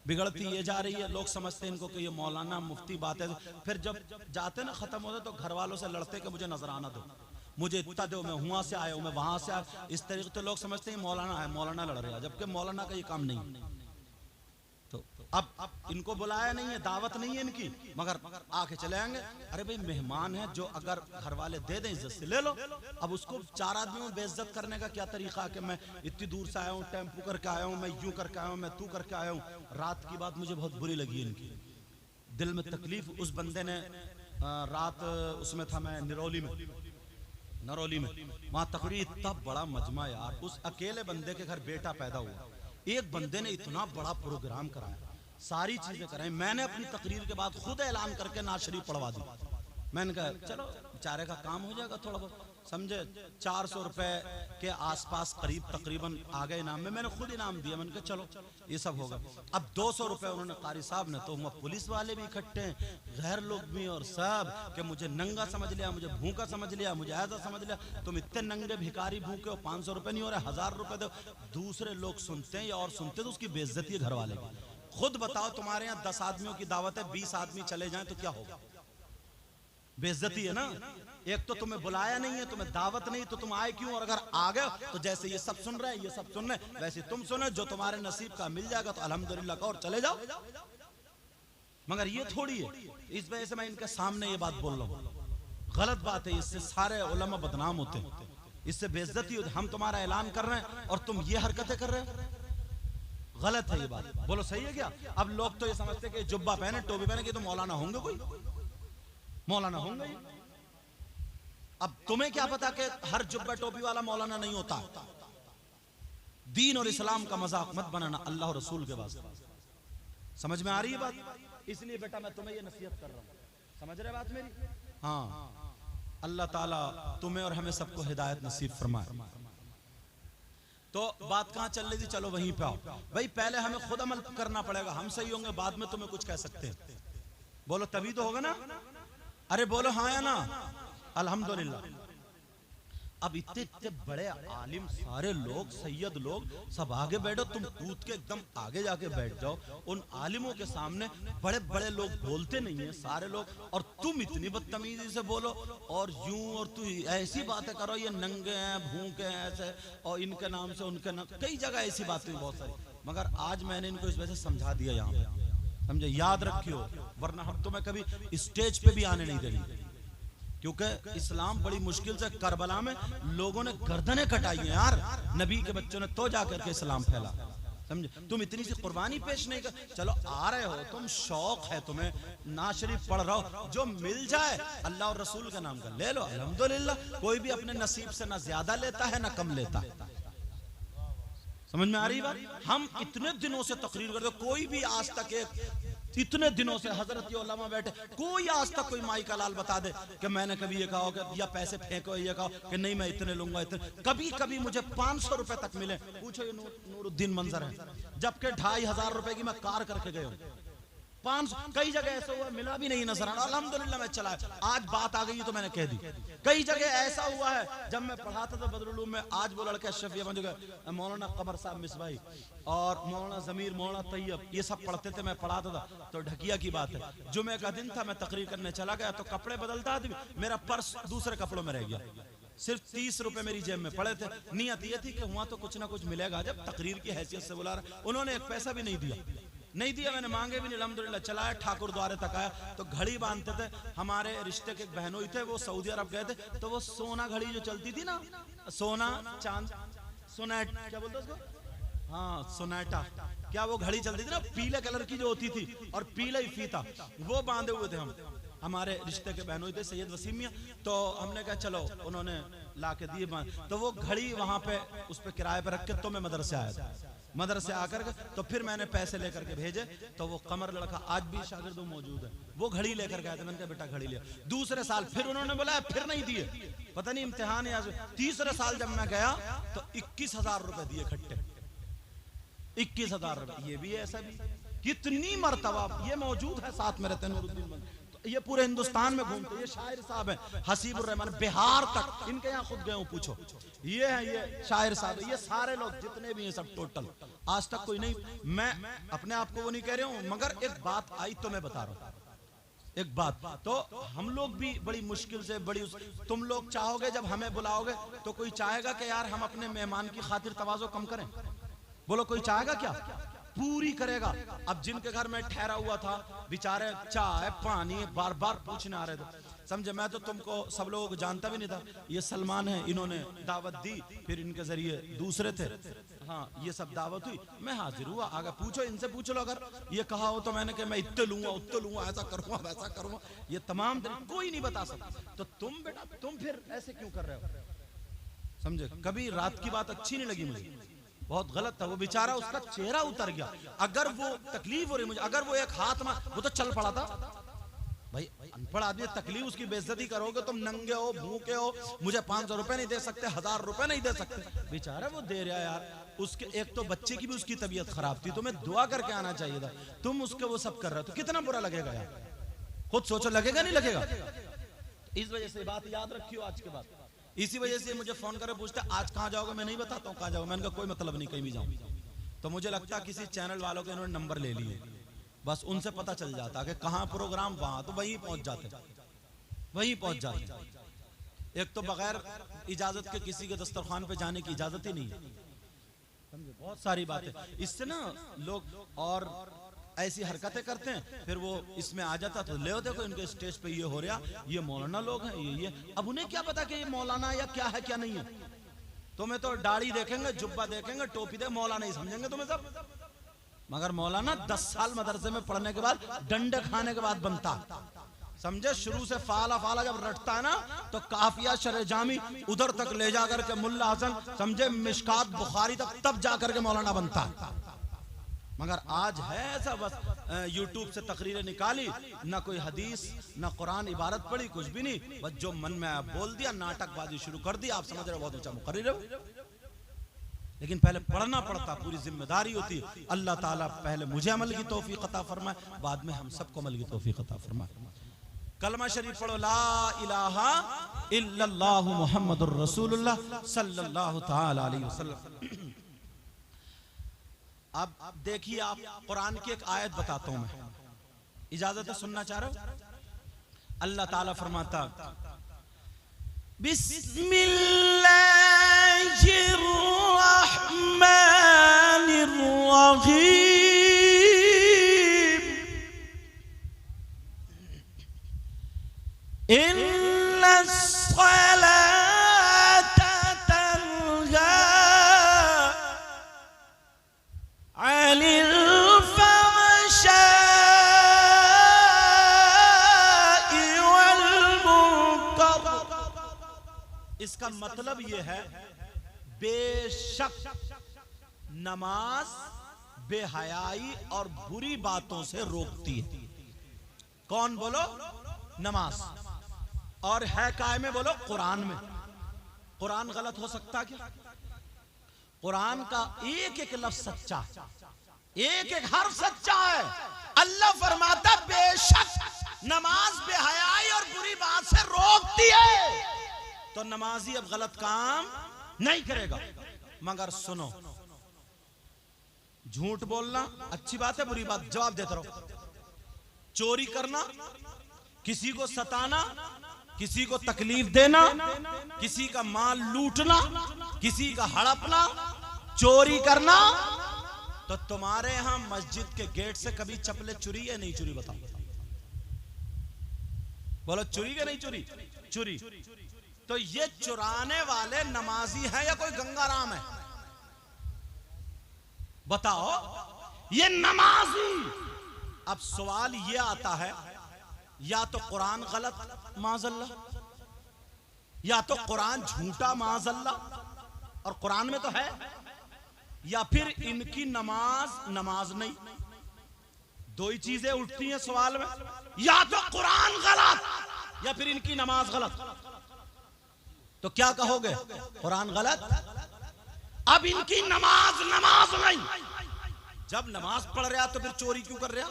बिगड़ती ये जा रही है। लोग समझते हैं इनको कि ये मौलाना मुफ्ती बात है, फिर जब जाते ना खत्म होते तो घर वालों से लड़ते कि मुझे नजराना दो, मुझे इतना दो, मैं वहां से आया हूं, मैं वहां से आया। इस तरीके तो लोग समझते हैं मौलाना है, मौलाना लड़ रहे हैं, जबकि मौलाना का ये काम नहीं। तो अब इनको बुलाया नहीं है, दावत नहीं है इनकी, मगर आके चले आएंगे। अरे भाई मेहमान है, जो अगर घर वाले दे दें इज्जत से ले लो। अब उसको 4 आदमियों में बेइज्जत करने का क्या तरीका है कि मैं इतनी दूर से आया हूँ, टेम्पू करके आया हूँ, मैं यूं करके आया हूँ, मैं तू करके आया हूँ। रात की बात मुझे बहुत बुरी लगी इनकी, दिल में तकलीफ। उस बंदे ने रात उसमें था, मैं नरौली में, वहां तकरीर, इतना बड़ा मजमा यार। उस अकेले बंदे के घर बेटा पैदा हुआ, एक बंदे ने इतना बड़ा प्रोग्राम कराया, सारी चीजें कराई। मैंने अपनी तकरीर के बाद खुद ऐलान करके नात शरीफ पढ़वा दी। मैंने कहा चलो बेचारे का काम हो जाएगा थोड़ा बहुत, समझे। 400 रुपए के आसपास करीब तकरीबन आ गए इनाम में, मैंने खुद इनाम दिया। मैंने कहा चलो ये सब होगा। अब 200 रुपए उन्होंने कारी साहब ने, तो पुलिस वाले भी इकट्ठे हैं, गैर लोग भी, और सब कि मुझे नंगा समझ लिया, मुझे भूखा समझ लिया, मुझे ऐसा समझ लिया, तुम इतने नंगे भिखारी भूखे हो, 500 रुपए नहीं हो रहे, 1000 रुपए दो। दूसरे लोग सुनते हैं या और सुनते तो उसकी बेइज्जती है घर वाले की। खुद बताओ, तुम्हारे यहाँ 10 आदमियों की दावत है, 20 आदमी चले जाएं तो क्या होगा? बेइज्जती है ना। एक तो तुम्हें बुलाया नहीं है, तुम्हें दावत नहीं, तो तुम आए क्यों? और अगर आ गए तो जैसे ये सब सुन रहे हैं, ये सब सुन रहे हैं, वैसे तुम सुनो, जो तुम्हारे नसीब का मिल जाएगा तो अल्हम्दुलिल्लाह का, और चले जाओ। मगर ये थोड़ी है। इस वजह से मैं इनके सामने ये बात बोल रहा हूँ, गलत बात है। इससे सारे उलमा बदनाम होते हैं, इससे बेइज्जती होती। हम तुम्हारा ऐलान कर रहे हैं और तुम ये हरकतें कर रहे हो, गलत है ये बात। बोलो सही है क्या? अब लोग तो ये समझते कि जुब्बा पहने, टोपी पहने कि तो मौलाना होंगे, कोई मौलाना होंगे। अब तुम्हें क्या पता कि हर जुब्बा टोपी वाला मौलाना नहीं होता। दीन और इस्लाम का मजाक मत बनाना अल्लाह और रसूल के वास्ते। समझ में आ रही है बात? इसलिए बेटा मैं तुम्हें ये नसीहत कर रहा हूं, समझ रहे बात मेरी? हाँ, अल्लाह ताला तुम्हें और हमें सबको हिदायत नसीब फरमाए। तो बात कहां चल रही थी? चलो वहीं पे आओ भाई। पहले हमें खुद अमल करना पड़ेगा, हम सही होंगे, बाद में तुम्हें कुछ कह सकते हैं। बोलो तभी तो होगा ना। अरे बोलो हाँ या ना? अल्हम्दुलिल्लाह। अब इतने इतने बड़े आलिम, सारे लोग, सैयद लोग सब आगे बैठो, तुम कूद के एकदम आगे जाके बैठ जाओ। उन आलिमों के सामने बड़े बड़े लोग बोलते नहीं है सारे लोग, और तुम इतनी बदतमीजी से बोलो और यूं, और तू ऐसी बातें करो, ये नंगे हैं, भूखे हैं, ऐसे, और इनके नाम से उनके नाम, कई जगह ऐसी बातें बहुत सारी। मगर आज मैंने इनको इस वजह से समझा दिया यहाँ पे, समझे, याद रखियो, वरना हम तुम्हें कभी स्टेज पे भी आने नहीं देंगे। क्योंकि इस्लाम बड़ी मुश्किल से, करबला में लोगों ने गर्दनें कटाई हैं यार, नबी के बच्चों ने, तो जाकर के इस्लाम फैला, समझे। तुम इतनी सी कुर्बानी पेश नहीं कर, चलो आ रहे हो तुम, शौक है तुम्हें, नात शरीफ पढ़ रहे हो, जो मिल जाए अल्लाह और रसूल का नाम का ले लो, अल्हम्दुलिल्लाह। कोई भी अपने नसीब से ना ज्यादा लेता है ना कम लेता है। समझ में आ रही बात? हम इतने दिनों से तकरीर करते, कोई भी आज तक इतने दिनों से हजरत उलमा बैठे, कोई आज तक कोई माई का लाल बता दे कि मैंने कभी ये कहा कि या पैसे फेंको, ये कहा कि नहीं मैं इतने लूंगा, इतने। कभी कभी मुझे 500 रुपए तक मिले, पूछो ये नूरुद्दीन मंजर है, जबकि 2500 रुपए की मैं कार करके गया हूँ। 500 कई जगह ऐसा हुआ मिला भी नहीं नजर आना, अल्हम्दुलिल्लाह मैं चला। आज बात आ गई तो मैंने कह दी। कई जगह ऐसा हुआ है, जब मैं पढ़ाता था बदरुल उलूम में, आज वो लड़के अशरफिया बन गए, मौलाना कमर साहब मिसबाही और मौलाना जमीर, मौलाना तैयब, ये सब पढ़ते थे, मैं पढ़ाता था। तो ढकिया की बात है, जुमे का दिन था, मैं तकरीर करने चला गया, तो कपड़े बदलता आदमी, मेरा पर्स दूसरे कपड़ों में रह गया। सिर्फ 30 रुपए मेरी जेब में पड़े थे। नियत ये थी कि वहां तो कुछ ना कुछ मिलेगा, जब तकरीर की हैसियत से बुला रहा। उन्होंने एक पैसा भी नहीं दिया, मैंने मांगे भी नहीं, अल्हम्दुलिल्लाह। चलाया, ठाकुर द्वारे तक आया, तो घड़ी बांधते थे। हमारे रिश्ते के बहनोई थे, वो सऊदी अरब गए थे, तो वो सोना घड़ी जो चलती थी ना, सोना चांद, सोनेट, क्या बोलते उसको? हाँ सोनेटा, क्या वो घड़ी चलती थी ना, पीले कलर की जो होती थी, और पीला ही फीता, वो बांधे हुए थे हम। हमारे रिश्ते के बहनोई थे सैयद वसीम मियां, तो हमने कहा चलो, उन्होंने ला के दिए, तो वो घड़ी वहां पे उस पे किराए पे रख के, तो मैं मदरसे आया था। मदरसे आकर के तो फिर मैंने पैसे लेकर के भेजे, तो वो कमर लड़का आज भी शागिर्द मौजूद है, वो घड़ी लेकर गया था। मैंने कहा बेटा घड़ी लिया। दूसरे साल फिर उन्होंने बोला, फिर नहीं दिए, पता नहीं इम्तिहान है। तीसरे साल जब मैं गया तो 21,000 रुपए दिए खट्टे, 21,000 रुपए। ये भी ऐसा भी कितनी मर्तबा ये मौजूद है, साथ में रहते नूरुद्दीन। तो ये पूरे हिंदुस्तान में घूमते, ये शायर साहब हैं हसीबुर रहमान, बिहार तक, इनके यहाँ खुद गए हूँ, पूछो। ये है, ये शायर साहब, ये सारे लोग जितने भी हैं सब टोटल, आज तक कोई नहीं, मैं अपने आप को वो नहीं कह रहा हूँ, मगर एक बात आई तो मैं बता रहा हूँ, एक बात। तो हम लोग भी बड़ी मुश्किल से तुम लोग चाहोगे जब हमें बुलाओगे तो कोई चाहेगा कि यार हम अपने मेहमान की खातिर तवाज़ो कम करें? बोलो, कोई चाहेगा क्या? पूरी करेगा। अब जिनके घर में ठहरा हुआ था बेचारे, चाय पानी बार बार पूछने आ रहे थे, समझे। मैं तो तुमको सब लोगों को जानता भी नहीं था, ये सलमान है, इन्होंने दावत दी, फिर इनके जरिए दूसरे थे, हाँ ये सब दावत हुई, मैं हाजिर हुआ। आगे पूछो, इनसे पूछ लो, अगर ये कहा हो तो मैंने कहा मैं इत्ते लूंगा उत्ते लूंगा, ऐसा करूंगा वैसा करूंगा, ये तमाम कोई नहीं बता सकता। तो तुम बेटा, तुम फिर ऐसे क्यों कर रहे हो? समझे। कभी रात की बात अच्छी नहीं लगी मुझे, बहुत गलत था। वो बेचारा, उसका चेहरा उतर गया। अगर वो तकलीफ हो रही मुझे, अगर वो एक हाथ में, वो तो चल पड़ा था भाई, अनपढ़ आदमी, तकलीफ, उसकी बेइज्जती करोगे तुम, नंगे हो भूखे हो, मुझे 500 रुपए नहीं दे सकते, 1000 रुपए नहीं दे सकते, बेचारा वो दे रहा यार। उसके एक तो बच्चे की भी उसकी तबीयत खराब थी, तुम्हें दुआ करके आना चाहिए था, तुम उसके वो सब कर रहे हो, तो कितना बुरा लगेगा यार, खुद सोचो, लगेगा नहीं लगेगा? इस वजह से बात याद रखियो आज के बाद। इसी वजह से मुझे फोन करे पूछते आज कहाँ जाओगे, मैं नहीं बताता हूँ कहाँ जाओगे, मैंने कहा कोई मतलब नहीं, कहीं भी जाऊँ। तो मुझे लगता है किसी चैनल वालों के इन्होंने नंबर ले लिए, बस उनसे पता चल जाता कि कहाँ प्रोग्राम, वहां तो वहीं पहुंच जाते, वहीं पहुंच जाते। एक तो बगैर इजाजत के किसी के दस्तरखान पे जाने की इजाजत ही नहीं है, समझे। बहुत सारी बातें इससे ना लोग और ऐसी हरकतें करते हैं, फिर वो इसमें आ जाता तो ले देखो इनके स्टेज पे ये हो रहा, ये मौलाना लोग हैं, ये अब उन्हें क्या पता कि ये मौलाना या क्या है क्या नहीं है। तुम्हें तो दाढ़ी देखेंगे, जुब्बा देखेंगे, टोपी देखेंगे, मौलाना ही समझेंगे तुम्हें सब। मगर मौलाना 10 साल मदरसे में पढ़ने के बाद, डंडे खाने के बाद बनता, समझे। शुरू से फाला फाला जब रटता है ना, तो काफिया शरे जामी उधर तक ले जाकर के मुल्ला हसन, समझे, मिशकात बुखारी तक, तब जाकर के मौलाना बनता। मगर आज है ऐसा, बस यूट्यूब से तकरीरें निकाली, ना कोई हदीस ना कुरान इबारत पढ़ी, कुछ भी नहीं, बस जो मन में आया बोल दिया, नाटकबाजी शुरू कर दी। आप समझ रहे हो बहुत ऊंचा मुकर्रिर है, लेकिन पहले पढ़ना पड़ता, पूरी जिम्मेदारी होती। अल्लाह ताला पहले मुझे अमल की तौफीक अता फरमाए, बाद में हम सबको अमल की तौफीक अता फरमाए। कलमा शरीफ पढ़ो, ला इलाहा इल्लल्लाहु मुहम्मदुर रसूलुल्लाह सल्लल्लाहु तआला अलैहि वसल्लम। अब देखिए, आप कुरान की एक आयत बताता हूं मैं, इजाजत है, सुनना चाह रहे हो? अल्लाह ताला फरमाता, बिस्मिल्लाहिर्रहमानिर्रहीम, इन्नस्सलाता तन्हा अनिल फहशाई वल मुनकर। इसका मतलब यह है, बेशक नमाज बेहयाई और बुरी बातों से रोकती है। कौन बोलो? नमाज। और है काय में बोलो? कुरान में। कुरान गलत हो सकता क्या? कुरान का एक एक लफ्ज सच्चा, एक एक हर्फ सच्चा है। अल्लाह फरमाता बेशक नमाज बेहयाई और बुरी बात से रोकती है, तो नमाजी अब गलत काम नहीं करेगा। मगर सुनो, झूठ बोलना अच्छी बात है, बुरी बात, जवाब देते रहो। चोरी करना, किसी को सताना, किसी को तकलीफ देना, किसी का माल लूटना, किसी का हड़पना, चोरी करना, तो तुम्हारे यहां मस्जिद के गेट से कभी चप्पलें चुरी या नहीं चुरी? बताओ, बोलो चुरी या नहीं चुरी? चुरी। तो ये चुराने वाले नमाजी हैं या कोई गंगाराम है? बताओ, ये नमाजी। अब सवाल ये आता है, या तो कुरान गलत माज़अल्लाह, या तो कुरान झूठा माज़अल्लाह, और कुरान में तो है, या फिर इनकी नमाज नहीं। दो ही चीजें उठती हैं सवाल में, या तो कुरान गलत या फिर इनकी नमाज गलत। तो क्या कहोगे? कुरान गलत, अब इनकी नमाज नहीं। जब नमाज पढ़ रहा तो फिर चोरी क्यों कर रहा?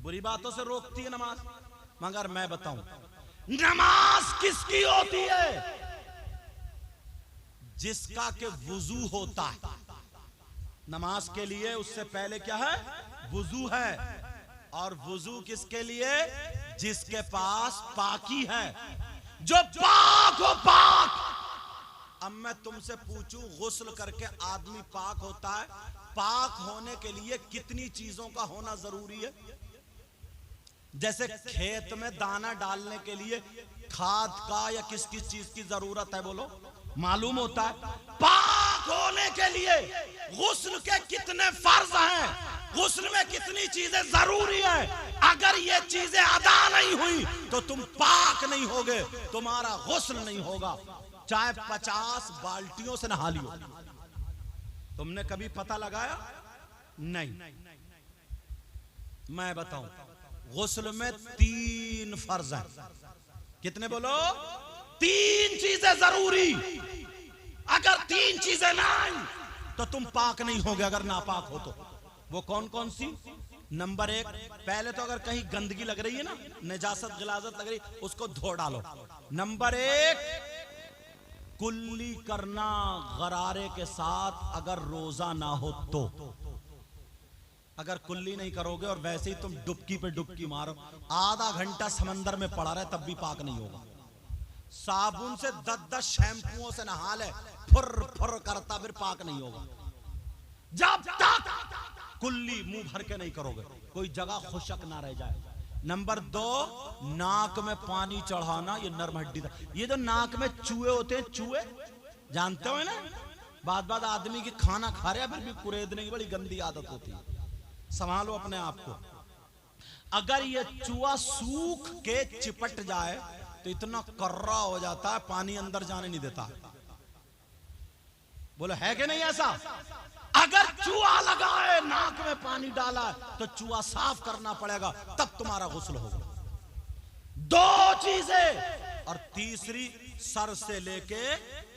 बुरी बातों से रोकती है नमाज। मगर मैं बताऊं, नमाज किसकी होती है? जिसका के वुजू होता है। नमाज के लिए उससे पहले क्या है? वुजू है। और वुजू किसके लिए? जिसके पास पाकी है, जो पाक हो पाक। अब मैं तुमसे पूछूं, गुस्ल करके आदमी पाक होता है? पाक होने के लिए कितनी चीजों का होना जरूरी है? जैसे खेत में दाना डालने के लिए खाद का या किस किस चीज की जरूरत है, बोलो? मालूम होता है। पाक होने के लिए गुस्ल के कितने फर्ज हैं, गुस्ल में कितनी चीजें जरूरी है। अगर ये चीजें अदा नहीं हुई तो तुम पाक नहीं होगे, तुम्हारा गुस्ल नहीं होगा, चाहे 50 बाल्टियों से नहा लियो। तुमने कभी पता लगाया? नहीं। मैं बताऊं, गुस्ल में 3 फर्ज हैं। कितने बोलो? 3 चीजें जरूरी। अगर 3 चीजें नहीं तो तुम पाक नहीं होगे, अगर नापाक हो तो। वो कौन कौन सी? नंबर 1, पहले तो अगर कहीं गंदगी लग रही है ना, निजासत गिलाजत लग रही, उसको धो डालो। नंबर 1, कुल्ली करना गरारे के साथ, अगर रोजा ना हो तो। अगर कुल्ली नहीं करोगे और वैसे ही तुम डुबकी पे डुबकी मारो, आधा घंटा समंदर में पड़ा रहे, तब भी पाक नहीं होगा। साबुन से 10-10 शैम्पुओं से नहा ले, फुर फुर करता, फिर पाक नहीं होगा। जब तक कुल्ली मुंह भर के नहीं करोगे, कोई जगह खुशक ना रह जाए। नंबर 2, नाक में पानी चढ़ाना, ये नर्म हड्डी था। ये जो नाक में चूहे होते हैं, चूहे जानते हो ना, बाद आदमी की खाना खा रहे, फिर भी कुरेदने की बड़ी गंदी आदत होती है। संभालो अपने आप को। अगर ये चूहा सूख के चिपट जाए तो इतना कर्रा हो जाता है, पानी अंदर जाने नहीं देता। बोलो है कि नहीं ऐसा? अगर चूहा लगा है, नाक में पानी डाला है, तो चूहा साफ करना पड़ेगा, तब तुम्हारा गुस्ल होगा। 2 चीजें। और तीसरी, सर से लेके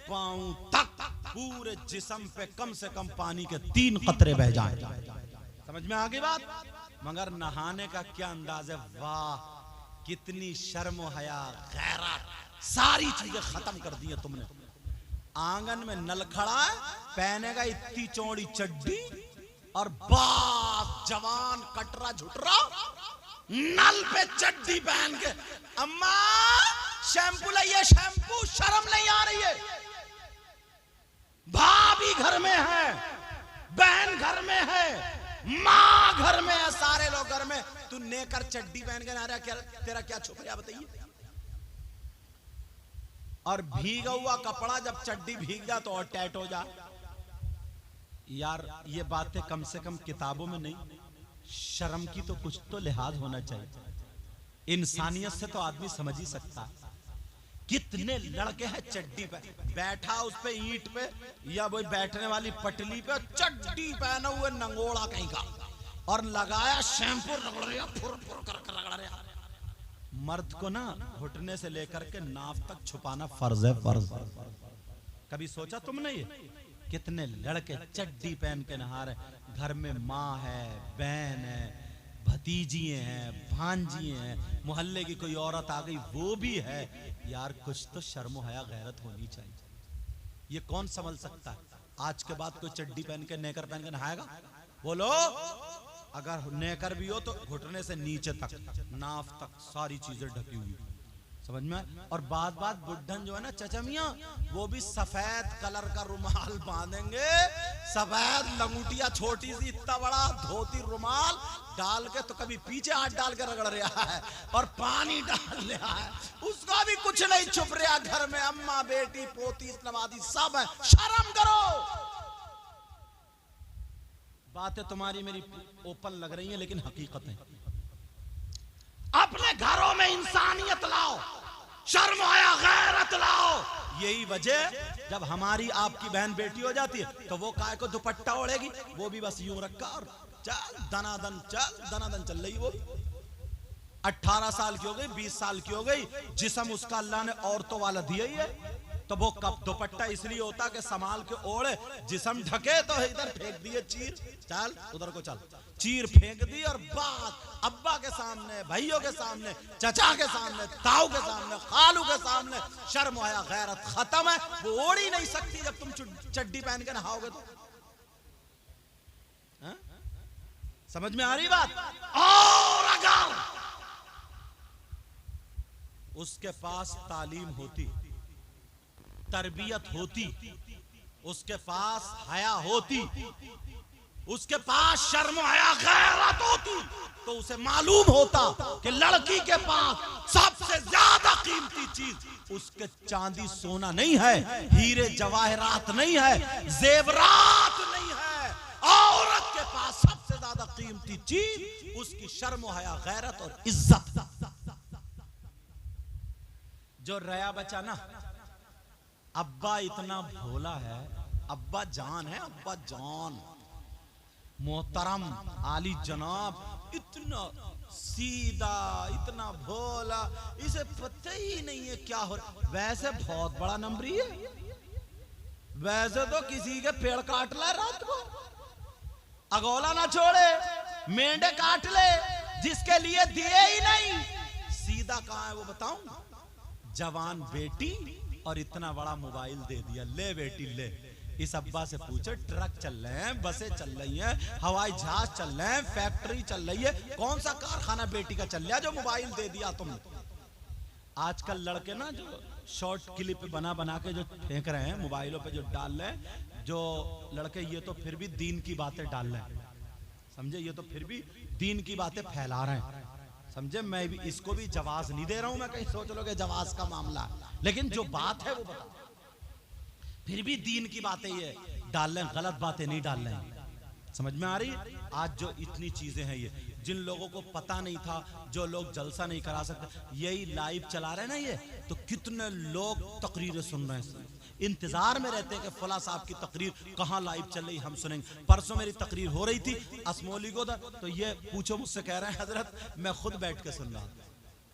पांव तक पूरे जिस्म पे कम से कम पानी के 3 कतरे बह जाएं। समझ में आ गई बात? मगर नहाने का क्या अंदाज है? वाह, कितनी शर्म हया गैरत, सारी चीजें खत्म कर दी है तुमने। आंगन में नल खड़ा है, पहनेगा इतनी चौड़ी चड्डी और बाप जवान कटरा झुटरा, नल पे चड्डी पहन के, अम्मा शैम्पू लाइए, शैम्पू। शर्म नहीं आ रही है? भाभी घर में है, बहन घर में है, माँ घर में है, सारे लोग घर में, तू नेकर चड्डी पहन के ना रहा, क्या तेरा क्या छुप रहा बताइए? और भीगा हुआ कपड़ा जब चड्डी भीग जा तो और टाइट हो जा। यार ये बातें कम से कम किताबों में नहीं, शर्म की तो कुछ तो लिहाज होना चाहिए। इंसानियत से तो आदमी समझ ही सकता। कितने लड़के हैं चड्डी पे बैठा, उस पे ईंट पे या वो बैठने वाली पटली पे चड्डी पहने हुए नंगोड़ा कहीं का, और लगाया शैम्पू, रगड़ रहा, फुर फुर कर रगड़ रहा। मर्द को ना घुटने से लेकर के नाफ तक छुपाना फर्ज है, फर्ज। कभी सोचा तुमने ये? कितने लड़के चड्डी पहन के नहा रहे। घर में माँ है, बहन है, भतीजियां हैं, भांजियां हैं, मोहल्ले की कोई औरत आ गई वो भी है। यार कुछ तो शर्म हया गैरत होनी चाहिए। ये कौन समझ सकता है? आज के बाद कोई चड्डी पहन के नेकर पहन के नहाएगा? बोलो। अगर नेकर भी हो तो घुटने से नीचे तक, नाफ तक, सारी चीजें ढकी हुई, समझ में। और बात बुढ़न जो है ना, चचमिया, वो भी सफेद कलर का रुमाल बांधेंगे, सफेद लंगूटिया, छोटी सी इतना बड़ा धोती रुमाल डाल के, तो कभी पीछे हाथ डाल के रगड़ रहा है और पानी डाल रहा है, उसका भी कुछ नहीं छुप रहा। घर में अम्मा, बेटी, पोती, नवादी सब है। शर्म करो। बातें तुम्हारी मेरी ओपन लग रही हैं, लेकिन हकीकत है। अपने घरों में इंसानियत लाओ, शर्म आया गैरत लाओ। यही वजह, जब हमारी आपकी बहन बेटी हो जाती है तो वो काय को दुपट्टा ओढ़ेगी, वो भी बस यूं रखा और चल दनादन, चल दनादन चल रही। वो 18 साल की हो गई, 20 साल की हो गई, जिस्म उसका अल्लाह ने औरतों वाला दिया ही है, तो वो कब दुपट्टा इसलिए होता कि संभाल के ओढ़े, जिस्म ढके तो इधर फेंक दिए चीर, चल उधर को चल। चीर फेंक दी और बात अब्बा के सामने, भाइयों के सामने, चचा के सामने, ताऊ के सामने, खालू के सामने शर्म आया, गैरत खत्म है। वो ओढ़ ही नहीं सकती जब तुम चड्डी पहन के नहाओगे तो। हा? समझ में आ रही बात? और अगर उसके पास तालीम होती, तरबियत होती, उसके पास हया होती, उसके पास शर्म हया गैरत होती, तो उसे मालूम होता कि लड़की के पास सबसे ज्यादा कीमती चीज उसके चांदी सोना नहीं है, हीरे जवाहरात नहीं है, जेवरात नहीं है। औरत के पास सबसे ज्यादा कीमती चीज उसकी शर्म हया गैरत और इज्जत। जो रया बचा ना, अब्बा इतना भोला है, अब्बा जान है, अब्बा जान मोहतरम आली जनाब, इतना सीधा, इतना भोला, इसे पता ही नहीं है क्या हो रहा। वैसे बहुत बड़ा नंबरी है, वैसे तो किसी के पेड़ काट ला रात को, अगोला ना छोड़े, मेंढे काट ले, जिसके लिए दिए ही नहीं। सीधा कहां है वो बताऊं? जवान बेटी और इतना बड़ा मोबाइल दे दिया, ले बेटी ले। इस अब्बा से पूछो, ट्रक चल रहे हैं, बसें चल रही हैं, हवाई जहाज चल रहे हैं, फैक्ट्री चल रही है, कौन सा कारखाना बेटी का चल रहा है जो मोबाइल दे दिया तुमने? आजकल लड़के ना जो शॉर्ट क्लिप बना बना के जो फेंक रहे हैं मोबाइलों पे, जो डाल रहे हैं जो लड़के, ये तो फिर भी दीन की बातें डाल रहे हैं, समझे? ये तो फिर भी दीन की बातें फैला रहे हैं, समझे? मैं भी इसको भी जवाज नहीं दे रहा हूं, मैं कहीं सोच लो कि जवाज का मामला, लेकिन जो बात है वो बता। फिर भी दीन की बातें ये डाल रहे हैं, गलत बातें नहीं डाल रहे हैं। समझ में आ रही है? आज जो इतनी चीजें हैं, ये जिन लोगों को पता नहीं था, जो लोग जलसा नहीं करा सकते, यही लाइव चला रहे ना ये, तो कितने लोग तकरीरें सुन रहे हैं, इंतजार में रहते हैं कि फला साहब की तकरीर कहाँ लाइव चल रही, हम सुनेंगे। परसों मेरी तकरीर हो रही थी असमोली को, तो ये पूछो मुझसे, कह रहे हैं हजरत मैं खुद बैठ के सुन रहा हूं।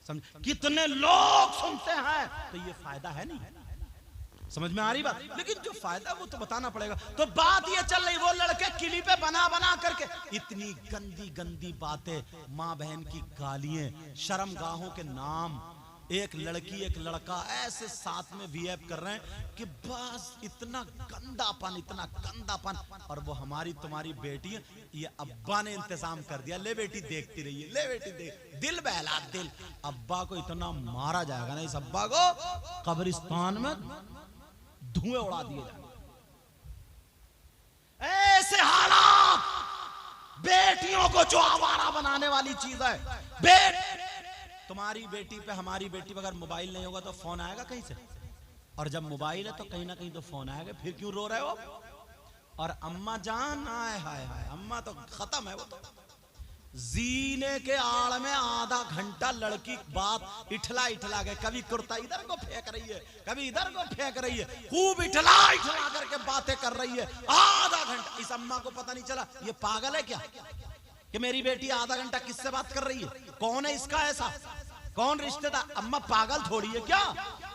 समझ कितने लोग सुनते हैं, तो ये फायदा है नहीं। समझ में आ रही बात? लेकिन जो फायदा वो तो बताना पड़ेगा। तो बात ये चल रही, वो लड़के क्लिपें बना बना करके इतनी गंदी गंदी बातें, माँ बहन की गालियां, शर्मगाहों के नाम, एक लड़की एक लड़का ऐसे साथ में वीएप कर रहे हैं कि बस इतना गंदापन, इतना गंदापन। और वो हमारी तुम्हारी बेटी है, ये अब्बा ने इंतजाम कर दिया, ले बेटी देखती रहिए, ले बेटी देख, दिल बहला दिल। अब्बा को इतना मारा जाएगा ना, इस अब्बा को कब्रिस्तान में धुएं उड़ा दिए जाए। ऐसे हालात, बेटियों को जो आवारा बनाने वाली चीज है। तुम्हारी बेटी पे, हमारी बेटी पे अगर मोबाइल नहीं होगा तो फोन आएगा कहीं से, और जब मोबाइल है तो कहीं ना कहीं तो फोन आएगा। फिर क्यों रो रहे हो? और अम्मा जान, आए हाय हाय, अम्मा तो खत्म है। वो तो जीने के आड़ में आधा घंटा लड़की बात इठला इठला के, कभी कुर्ता इधर को फेंक रही है, कभी इधर को फेंक रही है, खूब इठला इठला करके बातें कर रही है आधा घंटा। इस अम्मा को पता नहीं चला ये पागल है क्या कि मेरी बेटी आधा घंटा किससे बात कर रही है? कौन है इसका ऐसा? कौन रिश्तेदार? अम्मा पागल थोड़ी है क्या?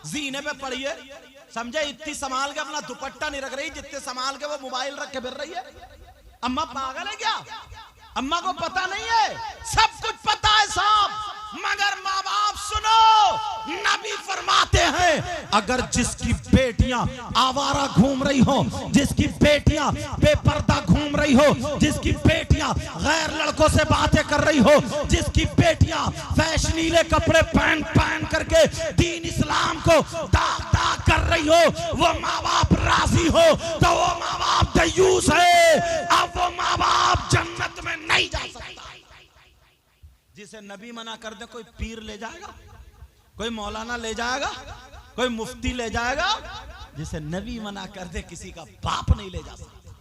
जीने पे पड़ी है, समझे? इतनी संभाल के अपना दुपट्टा नहीं रख रही जितने संभाल के वो मोबाइल रख के फिर रही है। अम्मा पागल है क्या? अम्मा को पता नहीं है? सब कुछ पता है साहब, मगर माँ बाप सुनो, नबी फरमाते हैं अगर जिसकी बेटियां आवारा घूम रही हो, जिसकी बेटियां बेपर्दा घूम रही हो, जिसकी बेटियां गैर लड़कों से बातें कर रही हो, जिसकी बेटियां फैशनीले कपड़े पहन पहन करके दीन इस्लाम को दाग दाग कर रही हो, वो माँ बाप राजी हो तो वो माँ बाप दयूस है। अब वो माँ बाप जन्नत में नहीं जा सकता। जिसे नबी मना कर दे, कोई पीर ले जाएगा, कोई मौलाना ले जाएगा, कोई मुफ्ती ले जाएगा? जिसे नबी मना कर दे, किसी का बाप नहीं ले जा सकता।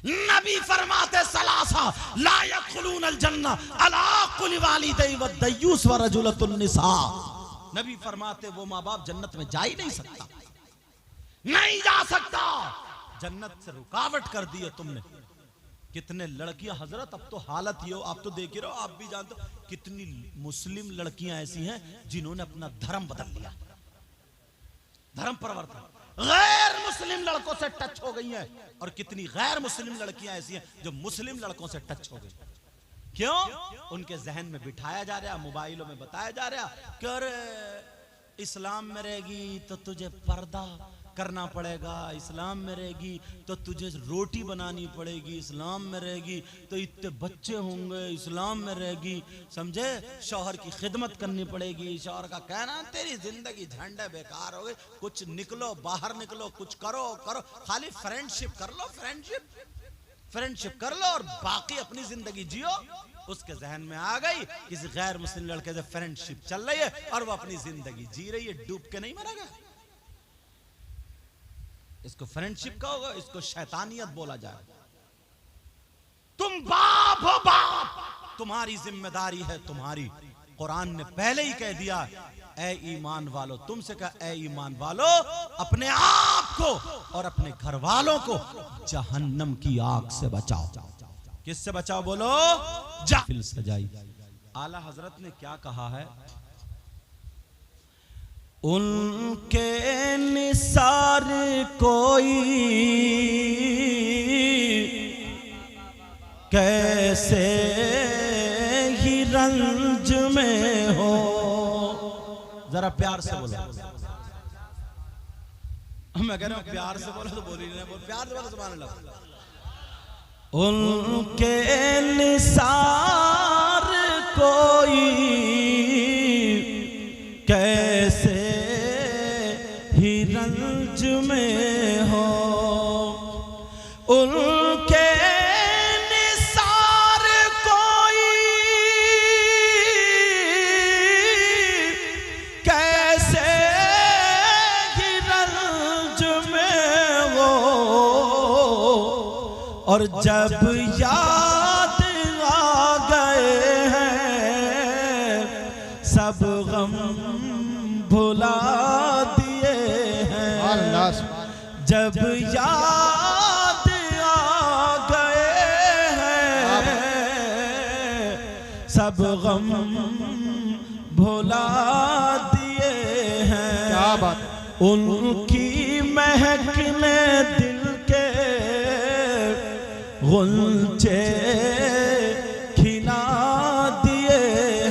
नबी फरमाते सलासा ला यदखुलून अल जन्नह अला कुल्ली वालिदैन व दयूस व रजुलतुन निसा। नबी फरमाते वो माँ बाप जन्नत में जा ही नहीं सकता, नहीं जा सकता। जन्नत से रुकावट कर दी है तुमने। कितने लड़कियां हजरत, अब तो हालत ये हो, आप तो देख ही रहे हो, आप भी जानते हो कितनी मुस्लिम लड़कियां ऐसी हैं जिन्होंने अपना धर्म बदल लिया, धर्म परिवर्तन। गैर मुस्लिम मुस्लिम लड़कों से टच हो गई हैं और कितनी गैर मुस्लिम लड़कियां ऐसी हैं जो मुस्लिम लड़कों से टच हो गई। क्यों? उनके जहन में बिठाया जा रहा, मोबाइलों में बताया जा रहा कि अरे इस्लाम में रहेगी तो तुझे पर्दा करना पड़ेगा, इस्लाम में रहेगी तो तुझे रोटी बनानी पड़ेगी, इस्लाम में रहेगी तो इतने बच्चे होंगे, इस्लाम में रहेगी समझे शौहर की खिदमत करनी पड़ेगी। शौहर का कहना तेरी जिंदगी झंडे बेकार हो गई, कुछ निकलो बाहर निकलो, कुछ करो करो, खाली फ्रेंडशिप कर लो, फ्रेंडशिप कर लो और बाकी अपनी जिंदगी जियो। उसके जहन में आ गई किसी गैर मुस्लिम लड़के से फ्रेंडशिप चल रही है और वो अपनी जिंदगी जी रही है, डूब के नहीं मरेगा। इसको फ्रेंडशिप का होगा, इसको शैतानियत बोला जाए। तुम बाप हो बाप, तुम्हारी जिम्मेदारी है तुम्हारी। कुरान ने पहले ही कह दिया ए ईमान वालों, तुमसे कहा ए ईमान वालों अपने आप को और अपने घर वालों को जहन्नम की आग से बचाओ। किससे बचाओ बोलो? जाहिल सजाई। आला हजरत ने क्या कहा है? उनके निसार कोई कैसे ही रंज में हो। जरा प्यार से बोलो। मैं कह रहा हूं प्यार से बोलो तो बोल ही नहीं, प्यार से बोलो सुभान अल्लाह। उनके निसार कोई कैसे ही रंज में हो, उनके निसार कोई कैसे ही रंज में हो, और जब याद आ गए हैं सब गम भुला दिए हैं। जब याद आ गए हैं सब गम भुला दिए हैं। क्या बात। उनकी महक ने दिल के गुंचे खिला दिए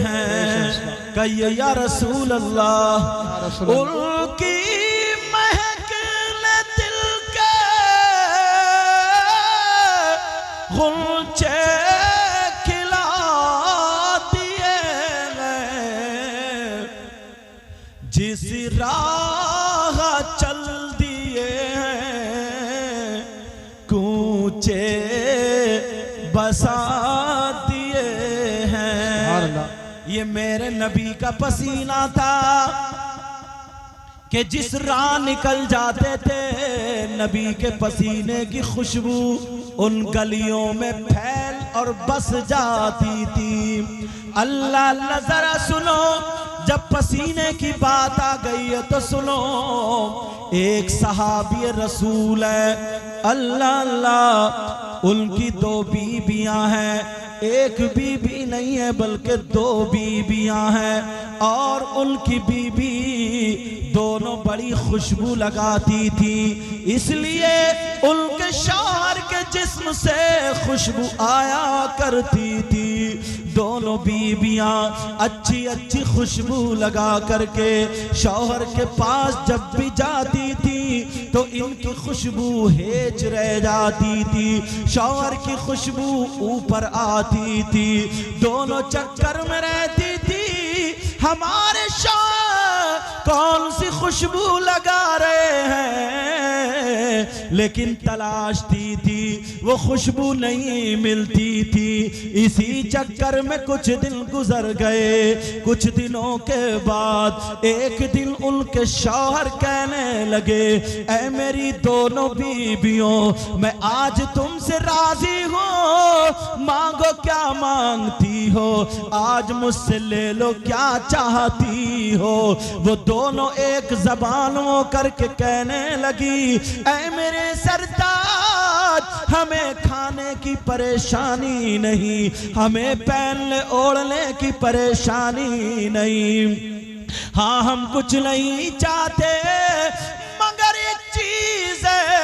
हैं। कहिए या रसूल अल्लाह। उनकी महक ने दिल के गुंचे खिला दिए हैं। जिस राह चल दिए हैं कूचे बसा दिए हैं। ये मेरे नबी का पसीना था कि जिस राह निकल जाते थे नबी के पसीने की खुशबू उन गलियों में फैल और बस जाती थी। अल्लाह अल्लाह जरा सुनो, जब पसीने की बात आ गई है तो सुनो। एक सहाबी रसूल है, अल्लाह अल्लाह, उनकी 2 बीबियां हैं। एक बीबी नहीं है बल्कि 2 बीबियां हैं और उनकी बीबी दोनों बड़ी खुशबू लगाती थी, इसलिए उनके शौहर के जिस्म से खुशबू आया करती थी। दोनों बीबियां अच्छी अच्छी खुशबू लगा करके शौहर के पास जब भी जाती थी तो इनकी खुशबू हेज रह जाती थी, शौहर की खुशबू ऊपर आती थी। दोनों चक्कर में रहती थी हमारे शौहर कौन सी खुशबू लगा रहे हैं, लेकिन तलाशती थी वो खुशबू नहीं मिलती थी। इसी चक्कर में कुछ दिन गुजर गए। कुछ दिनों के बाद एक दिन उनके शौहर कहने लगे, ऐ मेरी दोनों बीबियों, मैं आज तुमसे राजी हूँ, मांगो क्या मांगती हो, आज मुझसे ले लो क्या चाहती हो। वो दोनों एक जबान हो करके कहने लगी, ऐ मेरे सरताज, हमें खाने की परेशानी नहीं, हमें पहनने ओढ़ने की परेशानी नहीं, हाँ हम कुछ नहीं चाहते मगर एक चीज है,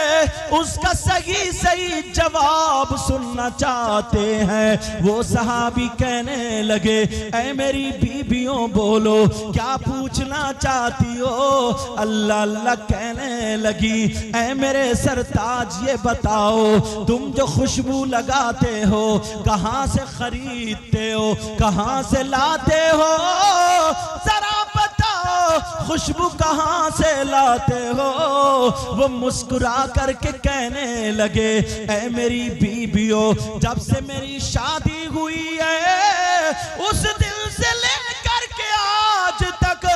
उसका सही सही जवाब सुनना चाहते हैं। वो सहाबी कहने लगे, ऐ मेरी बीबियों बोलो क्या पूछना चाहती हो? अल्लाह अल्लाह कहने लगी, ऐ मेरे सरताज ये बताओ तुम जो खुशबू लगाते हो कहाँ से खरीदते हो, कहाँ से लाते हो? जरा बताओ खुशबू कहाँ से लाते हो? वो मुस्कुरा करके कहने लगे, ऐ मेरी बीबियों जब से मेरी शादी हुई है उस दिन से लेकर के आज तक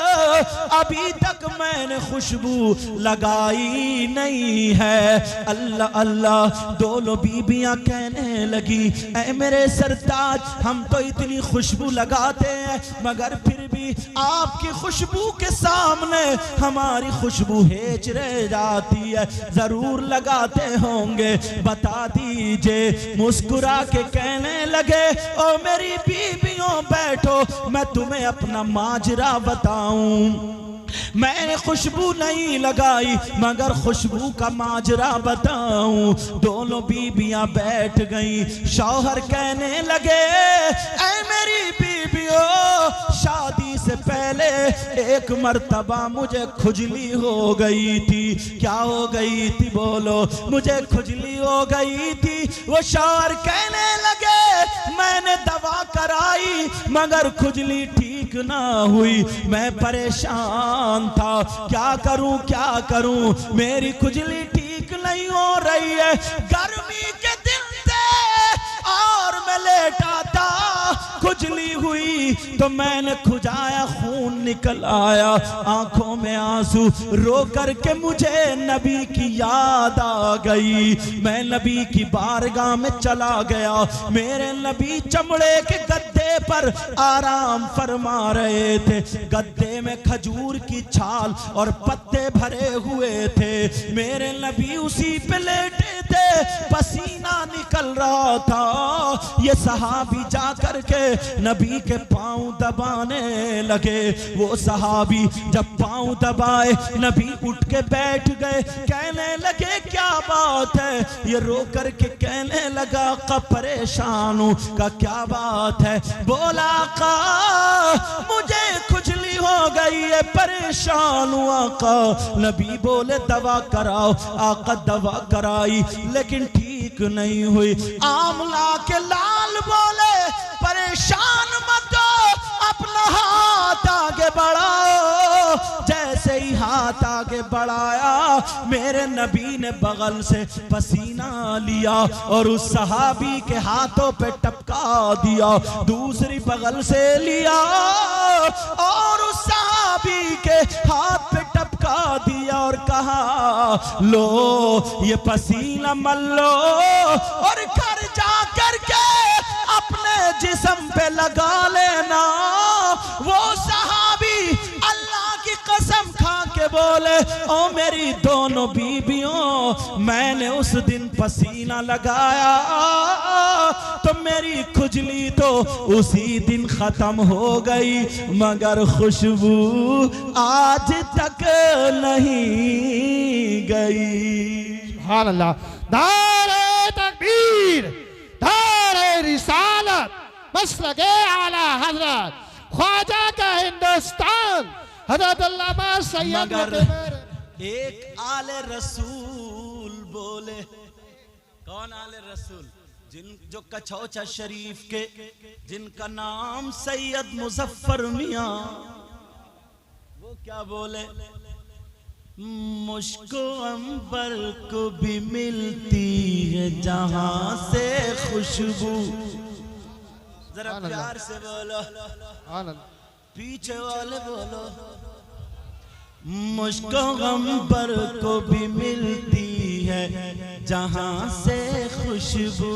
अभी तक मैंने खुशबू लगाई नहीं है। अल्लाह अल्लाह दोनों बीबियां कहने लगी, ऐ मेरे सरताज हम तो इतनी खुशबू लगाते हैं मगर फिर भी आपकी खुशबू के सामने हमारी खुशबू हेच रह जाती है, जरूर लगाते होंगे बता दीजिए। मुस्कुरा के कहने लगे, ओ मेरी बीबियों बैठो मैं तुम्हें अपना माजरा बताऊं। मैंने खुशबू नहीं लगाई मगर खुशबू का माजरा बताऊं। दोनों बीबियां बैठ गईं। शौहर कहने लगे, ऐ मेरी बीबियों शादी से पहले एक मर्तबा मुझे खुजली हो गई थी। क्या हो गई थी बोलो? मुझे खुजली हो गई थी। वो शौहर कहने लगे, मैंने दवा कराई मगर खुजली ठीक ना हुई, मैं परेशान था, क्या करूं मेरी खुजली ठीक नहीं हो रही है। गर्मी के दिन थे और मैं लेटा था, खुजली हुई तो मैंने खुजाया, खून निकल आया, आंखों में आंसू, रो करके मुझे नबी की याद आ गई। मैं नबी की बारगाह में चला गया। मेरे नबी चमड़े के गद्दे पर आराम फरमा रहे थे। गद्दे में खजूर की छाल और पत्ते भरे हुए थे। मेरे नबी उसी पे लेटे थे, पसीना निकल रहा था। ये सहाबी जा करके नबी के पांव दबाने लगे। वो सहाबी जब पांव दबाए नबी उठ के बैठ गए। कहने लगे, क्या बात है? ये रो करके कहने लगा, का परेशान हूं। का क्या बात है? बोला, का मुझे खुजली हो गई है, परेशान हूं आका। नबी बोले, दवा कराओ। आका दवा कराई लेकिन ठीक नहीं हुई। आमला के लाल बोले, परेशान मत हो, अपना हाथ आगे बढ़ाओ। जैसे ही हाथ आगे बढ़ाया मेरे नबी ने बगल से पसीना लिया और उस सहाबी के हाथों पे टपका दिया। दूसरी बगल से लिया और उस सहाबी के हाथ पे टपका दिया और कहा, लो ये पसीना मल लो और घर जा करके अपने जिस्म पे लगा लेना। वो सहाबी अल्लाह की कसम खा के बोले, ओ मेरी दोनों बीबियों, मैंने उस दिन पसीना लगाया तो मेरी खुजली तो उसी दिन खत्म हो गई मगर खुशबू आज तक नहीं गई। सुभान अल्लाह। नारे तकबीर, नारे रिसालत, मसलके आला हजरत ख्वाजा का हिंदुस्तान हजरत अल्लामा सैयद। मगर एक आले रसूल बोले। कौन आले रसूल? जो कछौचा शरीफ के जिनका नाम सैयद मुजफ्फर मियां, वो क्या बोले? मुझको अंबर को भी मिलती है जहां से खुशबू। जरा प्यार से बोलो, पीछे वाले बोलो। मुझको अंबर को भी मिलती है जहां से खुशबू।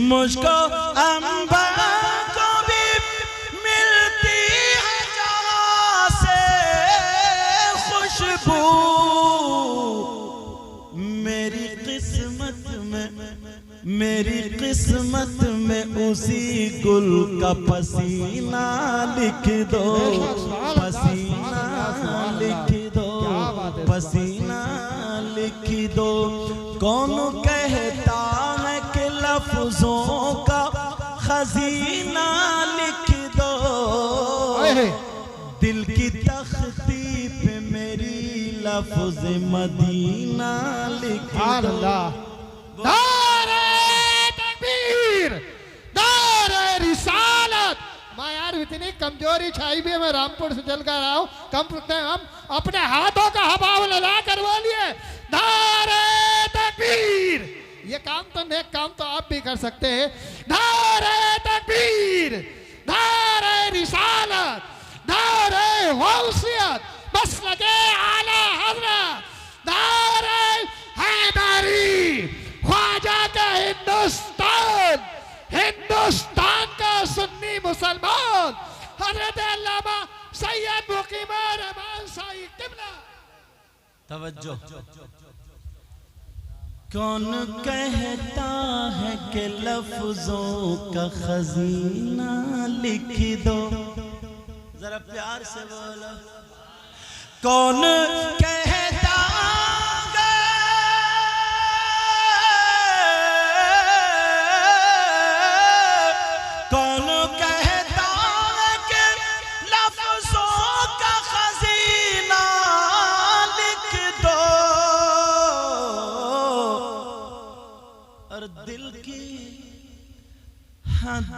मुझको अंबर को भी मिलती है जहां से खुशबू। मेरी किस्मत में उसी गुल का पसीना लिख दो, पसीना लिख दो, पसीना लिख दो। कौन कहता है कि लफ्जों का खजीना लिख दो। दिल की तख्ती पे मेरी लफ्ज मदीना लिख दो। नारे तकबीर, नारे रिसालत। मैं यार इतनी कमजोरी छाई भी है, मैं रामपुर से चल कर आया हूँ, हम अपने हाथों का हवा लगा कर बोलिए नारे तकबीर। ये काम तो नेक काम तो आप भी कर सकते हैं। नारे तकबीर, नारे रिसालत, नारे गौसियत, मसलके आला हज़रत, नारे हैदरी, ख्वाजा का हिंदुस्तान, हिंदुस्तान का सुन्नी मुसलमान, हज़रत अल्लामा सैयद मुकीम रहमान साई किबला। तवज्जो। कौन कहता है कि लफ्जों का खजीना लिख दो। जरा प्यार से बोलो। कौन कहता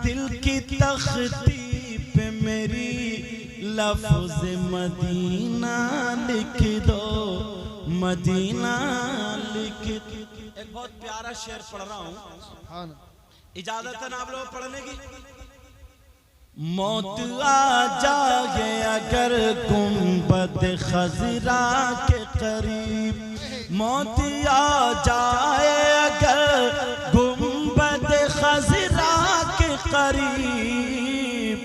दिल की तख्ती पे मेरी लफ्ज मदीना लिख दो। मदीना लिख। एक बहुत प्यारा शेर पढ़ रहा हूँ, इजाजत है ना आप लोग पढ़ने की। मौत आ जाए अगर गुंबद खजरा के करीब, मौत आ जाए अगर गुंबद खजरा करीब,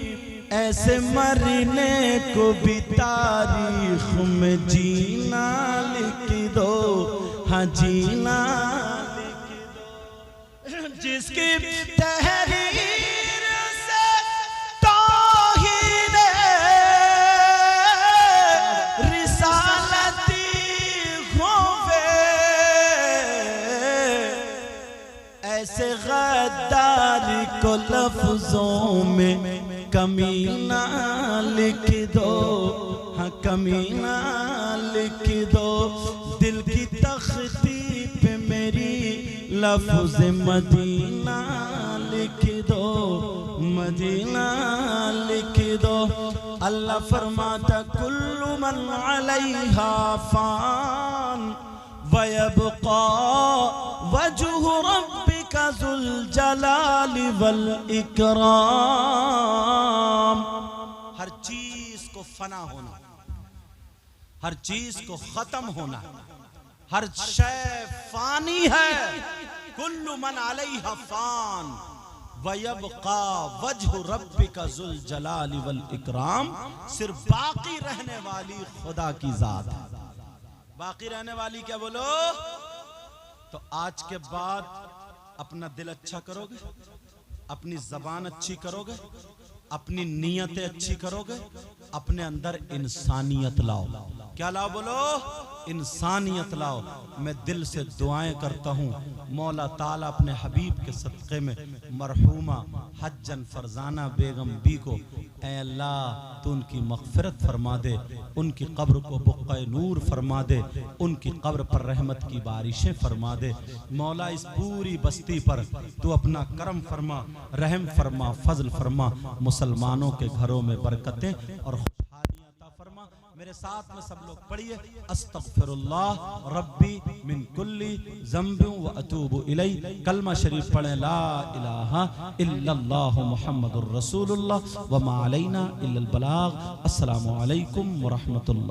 ऐसे मरने को भी तारीख में जीना लिख दो। हाँ जीना लिख दो। जिसकी तहरीर से तौहीद रिसालती होवे, ऐसे गद्दारी को लफ्जों में कमीना लिख दो। हाँ कमीना लिख दो। दिल की तख्ती पे मेरी लफ्ज मदीना लिख दो। मदीना लिख दो। अल्लाह फरमाता कुल्लु मन अलैहा फान वयबका वजहु रब्बिका ज़ुल जलाली वल इकराम। हर चीज को फना होना, हर चीज को खत्म होना, हर शय फानी है। कुल्लु मन अलैहा फान वयबका वजहु रब्बिका ज़ुल जलाली वल इकराम। सिर्फ बाकी रहने वाली खुदा की जात है। बाकी रहने वाली क्या बोलो? तो आज के बाद अपना दिल अच्छा करोगे, अपनी जबान अच्छी करोगे, अपनी नीयतें अच्छी करोगे, अपने अंदर इंसानियत लाओ। क्या लाओ बोलो? इंसानियत लाओ। मैं दिल से दुआएं करता हूँ मौला ताला अपने हबीब के सदक़े में मरहूमा हज्जन फरजाना बेगम बी को ऐ अल्लाह तू उनकी मग़फ़िरत फरमा दे, उनकी कब्र को बुक़्क़े नूर फरमा दे, उनकी कब्र पर रहमत की बारिशें फरमा दे। मौला इस पूरी बस्ती पर तू अपना करम फरमा, रहम फरमा, फजल फरमा। मुसलमानों के घरों में बरकतें और खुशहालियां अता फरमा। मेरे साथ में सब लोग पढ़िए अस्तग़फ़िरुल्लाह रब्बी मिन कुल्ली ज़ंबिन व अतूबु इलैह। कलमा शरीफ पढ़ें ला इलाहा इल्लल्लाहु मुहम्मदुर रसूलुल्लाह व मा अलैना इल्लल बलाग। अस्सलामु अलैकुम व रहमतुल्लाह।